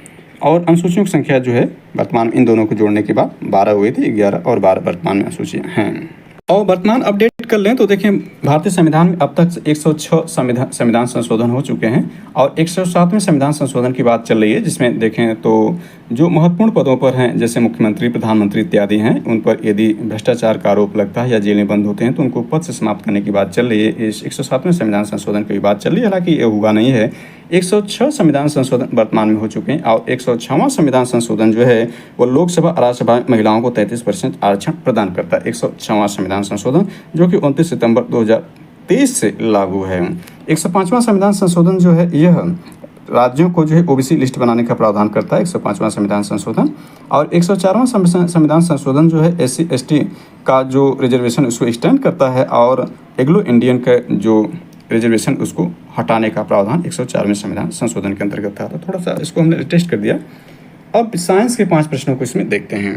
और अनुसूचियों की संख्या जो है वर्तमान में इन दोनों को जोड़ने के बाद 12 हुई थी। 11 और 12 वर्तमान में अनुसूचियाँ हैं। और वर्तमान अपडेट कर लें तो देखें, भारतीय संविधान में अब तक 106 संविधान संशोधन हो चुके हैं और 107वें संविधान संशोधन की बात चल रही है, जिसमें देखें तो जो महत्वपूर्ण पदों पर हैं, जैसे मुख्यमंत्री, प्रधानमंत्री इत्यादि हैं, उन पर यदि भ्रष्टाचार का आरोप लगता है या जेलें बंद होते हैं तो उनको पद से समाप्त करने की बात चल रही है। इस 107वें संविधान संशोधन की बात चल रही है, हालांकि ये हुआ नहीं है। 106 संविधान संशोधन वर्तमान में हो चुके हैं और 106वां संविधान संशोधन जो है वो लोकसभा और राज्यसभा में महिलाओं को 33% आरक्षण प्रदान करता है। 106वां संविधान संशोधन जो कि 29 सितंबर 2023 से लागू है। 105वां संविधान संशोधन जो है यह राज्यों को जो है ओबीसी लिस्ट बनाने का प्रावधान करता है। 105वां संविधान संशोधन और 104वां संविधान संशोधन जो है SC ST का जो रिजर्वेशन उसको एक्सटेंड करता है और एग्लो इंडियन का जो रिजर्वेशन उसको हटाने का प्रावधान 104वें संविधान संशोधन के अंतर्गत था। तो थोड़ा सा इसको हमने टेस्ट कर दिया। अब साइंस के 5 प्रश्नों को इसमें देखते हैं।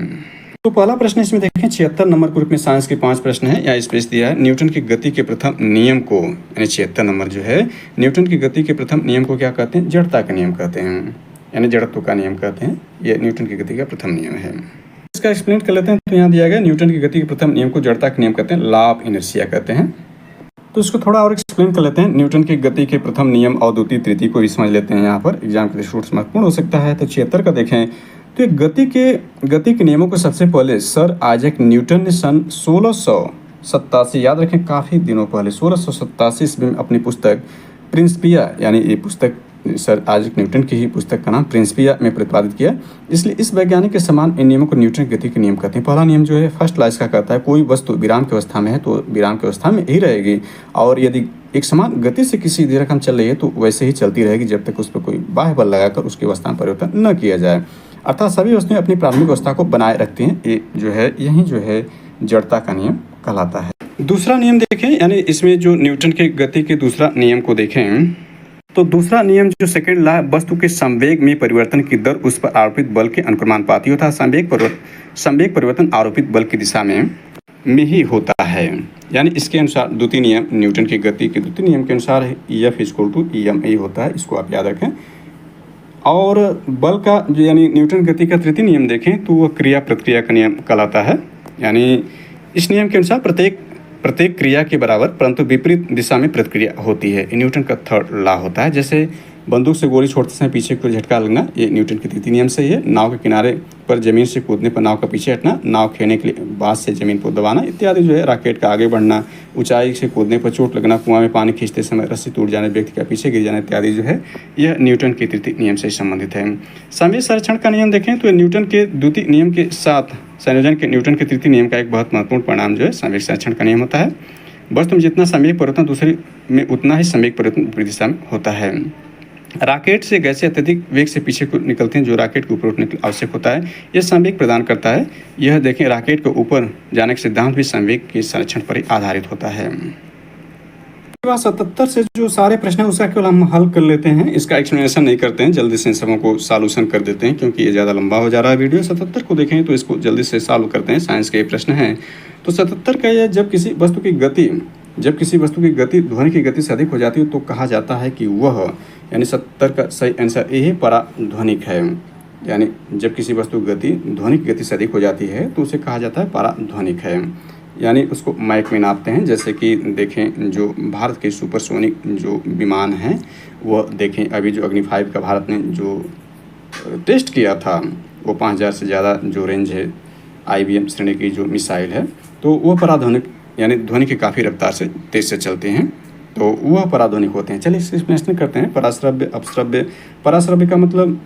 तो पहला प्रश्न इसमें देखें, 76 नंबर ग्रुप में साइंस के 5 प्रश्न हैं। या स्पेस दिया है, न्यूटन की गति के प्रथम नियम को, यानी 76 नंबर जो है, न्यूटन की गति के प्रथम नियम को क्या कहते हैं? जड़ता का नियम कहते हैं, यानी जड़त्व का नियम कहते हैं। ये न्यूटन की गति का प्रथम नियम है। इसका एक्सप्लेन कर लेते हैं। तो यहाँ दिया गया न्यूटन की गति के प्रथम नियम को जड़ता का नियम कहते हैं, लॉ ऑफ इनर्शिया कहते हैं। तो इसको थोड़ा और एक्सप्लेन कर लेते हैं। न्यूटन की गति के प्रथम नियम और द्वितीय तृतीय को भी समझ लेते हैं। यहाँ पर एग्जाम के स्टूडेंट्स महत्वपूर्ण हो सकता है। तो 76 का देखें तो गति के नियमों को सबसे पहले सर आइजैक न्यूटन ने सन 1687, याद रखें काफ़ी दिनों पहले, 1687 ईस्वी में अपनी पुस्तक प्रिंसिपिया, यानी ये पुस्तक सर आइजैक न्यूटन की ही पुस्तक का नाम प्रिंसिपिया में प्रतिपादित किया। इसलिए इस वैज्ञानिक के समान इन नियमों को न्यूटन की गति के नियम कहते हैं। पहला नियम जो है फर्स्ट लॉ इसका कहता है, कोई वस्तु विराम की अवस्था में है तो विराम की अवस्था में ही रहेगी और यदि एक समान गति से किसी देर रकम चल रही है तो वैसे ही चलती रहेगी जब तक उस पर कोई बाह्य बल लगाकर उसकी अवस्था में परिवर्तन न किया जाए। अर्थात सभी वस्तुएं अपनी प्रारंभिक अवस्था को बनाए रखती हैं। ये जो है यही जो है जड़ता का नियम कहलाता है। दूसरा नियम देखें, यानी इसमें जो न्यूटन की गति के दूसरा नियम को देखें तो दूसरा नियम जो सेकंड लॉ, वस्तु के संवेग में परिवर्तन की दर उस पर आरोपित बल के अनुक्रमानुपाती होता है। संवेग परिवर्तन आरोपित बल की दिशा में ही होता है। यानी इसके अनुसार द्वितीय नियम, न्यूटन की गति के द्वितीय नियम के अनुसार F = EMA होता है। इसको आप याद रखें। और बल का जो यानी न्यूटन गति का तृतीय नियम देखें तो वह क्रिया प्रतिक्रिया का नियम कहलाता है। यानी इस नियम के अनुसार प्रत्येक क्रिया के बराबर परंतु विपरीत दिशा में प्रतिक्रिया होती है। न्यूटन का थर्ड लॉ होता है। जैसे बंदूक से गोली छोड़ते समय पीछे की ओर झटका लगना, ये न्यूटन के तृतीय नियम से ही है। नाव के किनारे पर जमीन से कूदने पर नाव का पीछे हटना, नाव खेने के लिए बाँस से जमीन को दबाना इत्यादि जो है। रॉकेट का आगे बढ़ना, ऊंचाई से कूदने पर चोट लगना, कुआं में पानी खींचते समय रस्सी टूट जाने, व्यक्ति का पीछे गिर जाना इत्यादि जो है, यह न्यूटन के तृतीय नियम से संबंधित है। संवेग संरक्षण का नियम देखें तो न्यूटन के द्वितीय नियम के साथ संयोजन के न्यूटन के तृतीय नियम का एक बहुत महत्वपूर्ण परिणाम जो है संवेग संरक्षण का नियम होता है। वस्तु में जितना संवेग परिवर्तन दूसरे में उतना ही संवेग परिवर्तन विपरीत दिशा में होता है। रॉकेट से गैसें अत्यधिक वेग से पीछे को निकलती हैं, जो रॉकेट को ऊपर उठने के लिए आवश्यक होता है, यह संवेग प्रदान करता है। यह देखें रॉकेट के ऊपर जाने का सिद्धांत भी संवेग के संरक्षण पर ही आधारित होता है। 77 से जो सारे प्रश्न है उसका केवल हम हल कर लेते हैं, इसका एक्सप्लेनेशन नहीं करते हैं, जल्दी से इन सबों को सॉल्यूशन कर देते हैं क्योंकि ये ज़्यादा लंबा हो जा रहा है वीडियो। 77 को देखें तो इसको जल्दी से सॉल्व करते हैं, साइंस के प्रश्न हैं। तो 77 का यह जब किसी वस्तु की गति ध्वनि की गति से अधिक हो जाती है तो कहा जाता है कि वह, यानी 70 का सही आंसर ये है, पराध्वनिक है। यानी जब किसी वस्तु की गति ध्वनि की गति से अधिक हो जाती है तो उसे कहा जाता है पराध्वनिक है, यानी उसको माइक में नापते हैं। जैसे कि देखें जो भारत के सुपरसोनिक जो विमान हैं वह देखें, अभी जो अग्नि 5 का भारत ने जो टेस्ट किया था वो 5000 से ज़्यादा जो रेंज है IBM श्रेणी की जो मिसाइल है, तो वह पराध्वनिक यानी ध्वनि की काफ़ी रफ्तार से तेज से चलते हैं, तो वह पराध्वनिक होते हैं। चलिए इसका एक्सप्लेनेशन करते हैं। पराश्रव्य, अपश्रव्य। पराश्रव्य का मतलब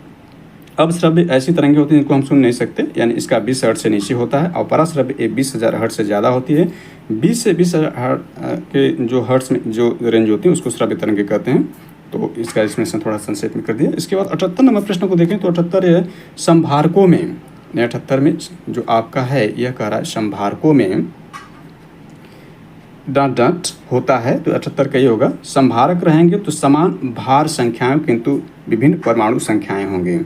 अपश्रव्य ऐसी तरंगें होती हैं जिनको हम सुन नहीं सकते, यानी इसका 20 हर्ट्ज से नीचे होता है, और पराश्रव्य 20,000 हर्ट्ज से ज़्यादा होती है। 20 से 20,000 के जो हर्ट्ज में जो रेंज होती है उसको श्रव्य तरंगे कहते हैं। तो इसका एक्सप्लेनेशन थोड़ा संक्षेप में कर दिया। इसके बाद 78 नंबर प्रश्न को देखें तो 78 संभारकों में, 78 में जो आपका है यह कह रहा है संभारकों में डॉट होता है, तो 78 का ये होगा। संभारक रहेंगे तो समान भार संख्याएं किंतु विभिन्न परमाणु संख्याएं होंगी,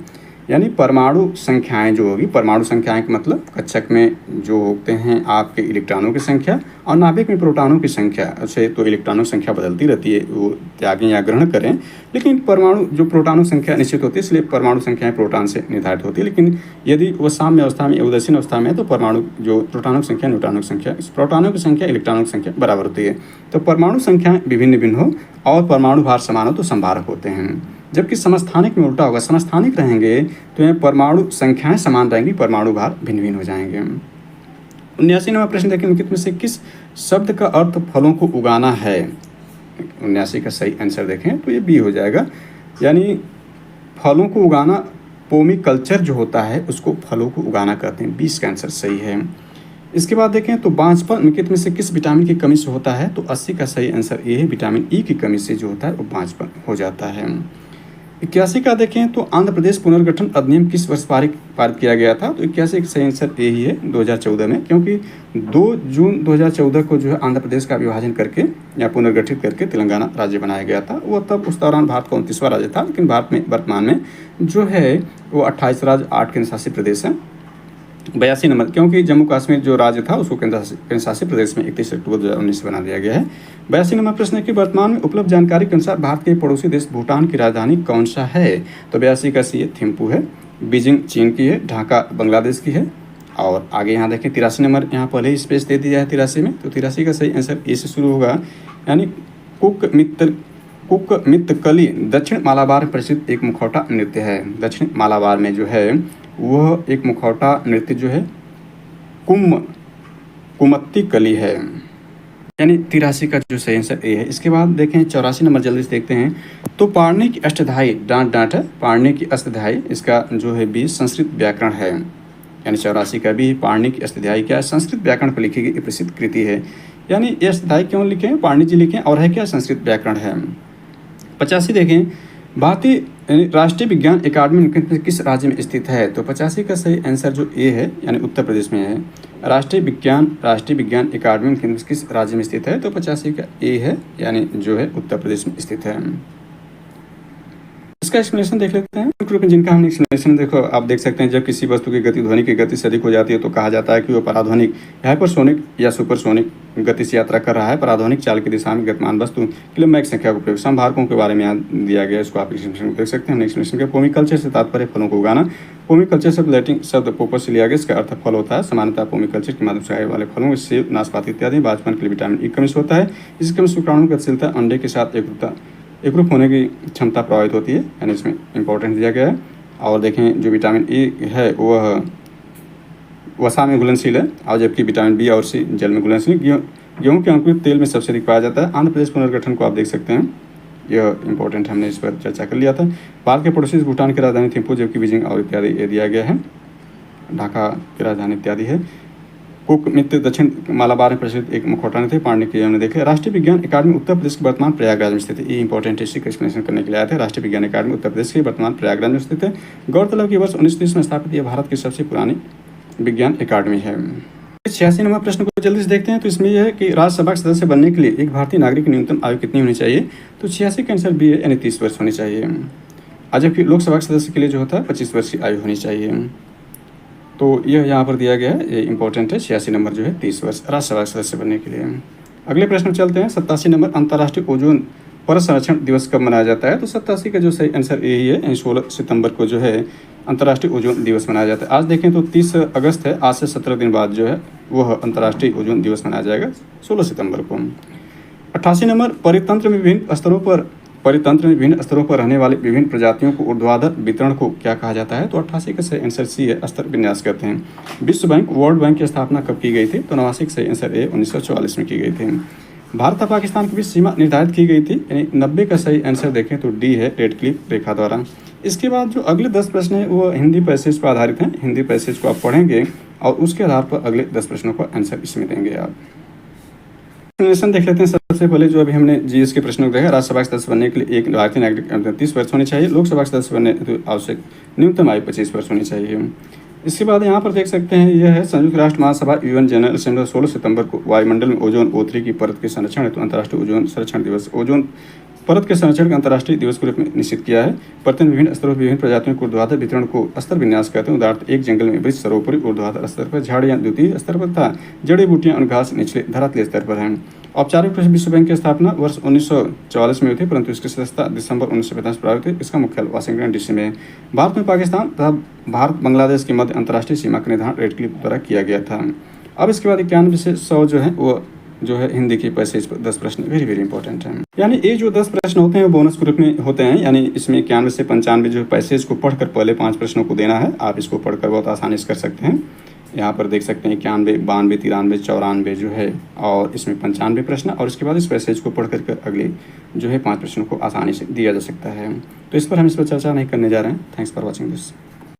यानी परमाणु संख्याएं जो होगी, परमाणु संख्याएं का मतलब कक्षक में जो होते हैं आपके इलेक्ट्रॉनों की संख्या और नाभिक में प्रोटॉनों की संख्या से, तो इलेक्ट्रॉनों की संख्या बदलती रहती है, वो त्यागें या ग्रहण करें, लेकिन परमाणु जो प्रोटॉनों संख्या निश्चित होती है, इसलिए परमाणु संख्याएं प्रोटॉन से निर्धारित होती है। लेकिन यदि वो साम्य अवस्था में, उदासीन अवस्था में है तो परमाणु जो प्रोटॉनों की संख्या, न्यूट्रॉनों की संख्या, प्रोटॉनों की संख्या इलेक्ट्रॉनों की संख्या बराबर होती है। तो परमाणु संख्याएं विभिन्न विभिन्न हो और परमाणु भार समान हो तो संभारक होते हैं, जबकि समस्थानिक में उल्टा होगा। समस्थानिक रहेंगे तो यहाँ परमाणु संख्याएं समान रहेंगी, परमाणु भार भिन्न भिन्न हो जाएंगे। 79 नंबर प्रश्न देखें, निम्नलिखित में से किस शब्द का अर्थ फलों को उगाना है? 79 का सही आंसर देखें तो ये बी हो जाएगा, यानी फलों को उगाना, पोमिकल्चर जो होता है उसको फलों को उगाना कहते हैं। 20 का आंसर सही है। इसके बाद देखें तो बांझपन निम्नलिखित में से किस विटामिन की कमी से होता है? तो 80 का सही आंसर ये है, विटामिन ई की कमी से जो होता है वो बांझपन हो जाता है। 81 का देखें तो आंध्र प्रदेश पुनर्गठन अधिनियम किस वर्ष पारित किया गया था? तो 81 का सही आंसर यही है, 2014 में, क्योंकि 2 जून 2014 को जो है आंध्र प्रदेश का विभाजन करके या पुनर्गठित करके तेलंगाना राज्य बनाया गया था। वो तब उस दौरान भारत का 29वां राज्य था, लेकिन भारत में वर्तमान में जो है वो 28 राज्य 8 केंद्र शासित प्रदेश हैं। 82 नंबर, क्योंकि जम्मू कश्मीर जो राज्य था उसको केंद्र शासित प्रदेश में 31 अक्टूबर 2019 से बना दिया गया है। 82 नंबर प्रश्न है कि वर्तमान में उपलब्ध जानकारी के अनुसार भारत के पड़ोसी देश भूटान की राजधानी कौन सा है? तो 82 का सी थिम्पू है, बीजिंग चीन की है, ढाका बांग्लादेश की है। और आगे यहाँ देखें 83 नंबर, यहाँ पहले ही स्पेस दे दिया है 83 में, तो 83 का सही आंसर ए से शुरू होगा, यानी कुकमित्तकली दक्षिण मालाबार में प्रसिद्ध एक मुखौटा नृत्य है। दक्षिण मालाबार में जो है वह एक मुखौटा नृत्य जो है कुमत्ती कली है, यानी 83 का जो सही आंसर ए है। इसके बाद देखें 84 नंबर, जल्दी से देखते हैं। तो पाणिनि की अष्टधाई डांट है, पाणिनि की अष्टधाई इसका जो है बी संस्कृत व्याकरण है, यानी 84 का भी पाणिनि की अष्टधाई क्या है? संस्कृत व्याकरण पर लिखी गई प्रसिद्ध कृति है, यानी ये अष्टधाई क्यों लिखे हैं? पाणिनि जी लिखे और है क्या? संस्कृत व्याकरण है। 85 देखें, भारतीय राष्ट्रीय विज्ञान अकादमी किस राज्य में स्थित है? तो 85 का सही आंसर जो ए है, यानी उत्तर प्रदेश में है। राष्ट्रीय विज्ञान अकादमी किस राज्य में स्थित है? तो 85 का ए है, यानी जो है उत्तर प्रदेश में स्थित है। इसका एक्सप्लेनेशन देख लेते हैं, जिनका हमने एक्सप्लेनेशन देखो, आप देख सकते हैं जब किसी वस्तु की गति ध्वनि की गति से अधिक हो जाती है तो कहा जाता है कि वो पराध्वनिक, हाइपरसोनिक या सुपरसोनिक गति से यात्रा कर रहा है। पराध्वनिक चाल की दिशा में गतिमान वस्तु के लिए मैक संख्या का उपयोग। संभारकों के बारे में यहाँ दिया गया है, इसको आप एक्सप्लेनेशन देख सकते हैं। एक्सप्लेनेशन का पोमिकल्चर से तात्पर्य फलों को उगाना। पोमिकल्चर शब्द लैटिन शब्द पोपस से लिया गया, इसका अर्थ फल होता है। सामान्यतः पोमिकल्चर के माध्यम से आने वाले फलों, सेब, नाशपाती इत्यादि बांझपन के लिए विटामिन ई कमी से होता है। इसकी कमी से शुक्राणु की गतिशीलता, अंडे के साथ एकरूपता एकरूप होने की क्षमता प्रभावित होती है, यानी इसमें इंपॉर्टेंट दिया गया है। और देखें जो विटामिन ए है वह वसा में घुलनशील है, और जबकि विटामिन बी और सी जल में घुलनशील। गेहूँ के अंकुरित तेल में सबसे अधिक पाया जाता है। आंध्र प्रदेश पुनर्गठन को आप देख सकते हैं, यह इंपॉर्टेंट, हमने इस पर चर्चा कर लिया था। भारत के पड़ोसी भूटान की राजधानी थिम्पू, जबकि बीजिंग और इत्यादि ये दिया गया है। ढाका की राजधानी इत्यादि है। कुक मित्र दक्षिण मालाबार में प्रचलित एक मुखौटा नहीं थे, पांडे की हमने देखे। राष्ट्रीय विज्ञान अकादमी उत्तर प्रदेश के वर्तमान प्रयागराज में स्थित है। ये इंपॉर्टेंट है, इसी का एक्सप्लेनेशन करने के लिए आए थे। राष्ट्रीय विज्ञान अकादमी उत्तर प्रदेश के वर्तमान प्रयागराज में स्थित है। गौरतलब की वर्ष 1930 में स्थापित यह भारत की सबसे पुरानी विज्ञान अकादमी है। 86 नंबर प्रश्न को जल्दी से देखते हैं। तो इसमें यह है कि राज्यसभा के सदस्य बनने के लिए एक भारतीय नागरिक की न्यूनतम आयु कितनी होनी चाहिए? तो 86 का आंसर बी है, यानी 30 वर्ष होनी चाहिए। जबकि लोकसभा के सदस्य के लिए जो होता है 25 वर्ष की आयु होनी चाहिए। तो यह यहाँ पर दिया गया है, ये इंपॉर्टेंट है। 86 नंबर जो है 30 वर्ष राज्यसभा के सदस्य बनने के लिए। अगले प्रश्न में चलते हैं। 87 नंबर अंतर्राष्ट्रीय ओजोन परत संरक्षण दिवस कब मनाया जाता है? तो 87 का जो सही आंसर यही है, यानी 16 सितंबर को जो है अंतर्राष्ट्रीय ओजोन दिवस मनाया जाता है। आज देखें तो 30 अगस्त है, आज से 17 दिन बाद जो है वह अंतर्राष्ट्रीय ओजोन दिवस मनाया जाएगा 16 सितंबर को। 88 नंबर परितंत्र में विभिन्न स्तरों पर रहने वाले विभिन्न प्रजातियों को ऊर्ध्वाधर वितरण को क्या कहा जाता है? तो 88 का सही आंसर सी है, स्तर विन्यास कहते हैं। विश्व बैंक वर्ल्ड बैंक की स्थापना कब की गई थी? तो 89 का सही आंसर ए 1944 में की गई थी। भारत और पाकिस्तान के बीच सीमा निर्धारित की गई थी, यानी 90 का सही आंसर देखें तो डी है, रेड क्लिफ रेखा द्वारा। इसके बाद जो अगले 10 प्रश्न हैं वो हिंदी पैसेज पर आधारित हैं। हिंदी पैसेज को आप पढ़ेंगे और उसके आधार पर अगले 10 प्रश्नों का आंसर इसमें देंगे आप। एक्सप्लेनेशन देख लेते हैं। सबसे पहले जो अभी हमने जीएस के प्रश्नों को देखा, राज्यसभा के सदस्य बनने के लिए एक भारतीय नागरिक 30 वर्ष होनी चाहिए। लोकसभा के सदस्य बनने तो आवश्यक न्यूनतम आयु 25 वर्ष होनी चाहिए। इसके बाद यहाँ पर देख सकते हैं, यह है संयुक्त राष्ट्र महासभा यूएन जनरल असेंबली 16 सितंबर को वायुमंडल में ओजोन O3 की परत के संरक्षण हेतु अंतर्राष्ट्रीय ओजोन संरक्षण दिवस, ओजोन परत के संरक्षण के अंतर्राष्ट्रीय दिवस के रूप में निश्चित किया है। परतन विभिन्न स्तरों पर विभिन्न प्रजातियों को ऊर्ध्वाधर वितरण को स्तर विन्यास कहते हैं। उदाहरण एक जंगल में वृक्ष सर्वोपरि ऊर्ध्वाधर स्तर पर, झाड़ियाँ द्वितीय स्तर पर तथा जड़ी बूटियाँ और घास निचले धरातलीय स्तर पर हैं। औपचारिक रूप से विश्व बैंक की स्थापना वर्ष 1944 में हुई थी, परंतु इसकी सदस्यता दिसंबर 1950 प्राप्त हुई। इसका मुख्यालय वाशिंगटन डीसी में है। भारत में पाकिस्तान तथा भारत बांग्लादेश के मध्य अंतर्राष्ट्रीय सीमा का निर्धारण रेड क्लिफ द्वारा किया गया था। अब इसके बाद 91 से 100 जो है वो जो है हिंदी की पैसेज पर 10 प्रश्न वेरी वेरी इंपॉर्टेंट हैं। यानी ये जो 10 प्रश्न होते हैं वो बोनस ग्रुप में होते हैं। यानी इसमें 91 से 95 जो पैसेज को पढ़कर पहले 5 प्रश्नों को देना है। आप इसको पढ़कर बहुत आसानी से कर सकते हैं। यहाँ पर देख सकते हैं 91, 92, 93, 94 जो है, और इसमें 95 प्रश्न, और इसके बाद इस पैसेज को पढ़ कर अगले जो है 5 प्रश्नों को आसानी से दिया जा सकता है। तो इस पर हम चर्चा नहीं करने जा रहे हैं। Thanks for watching this.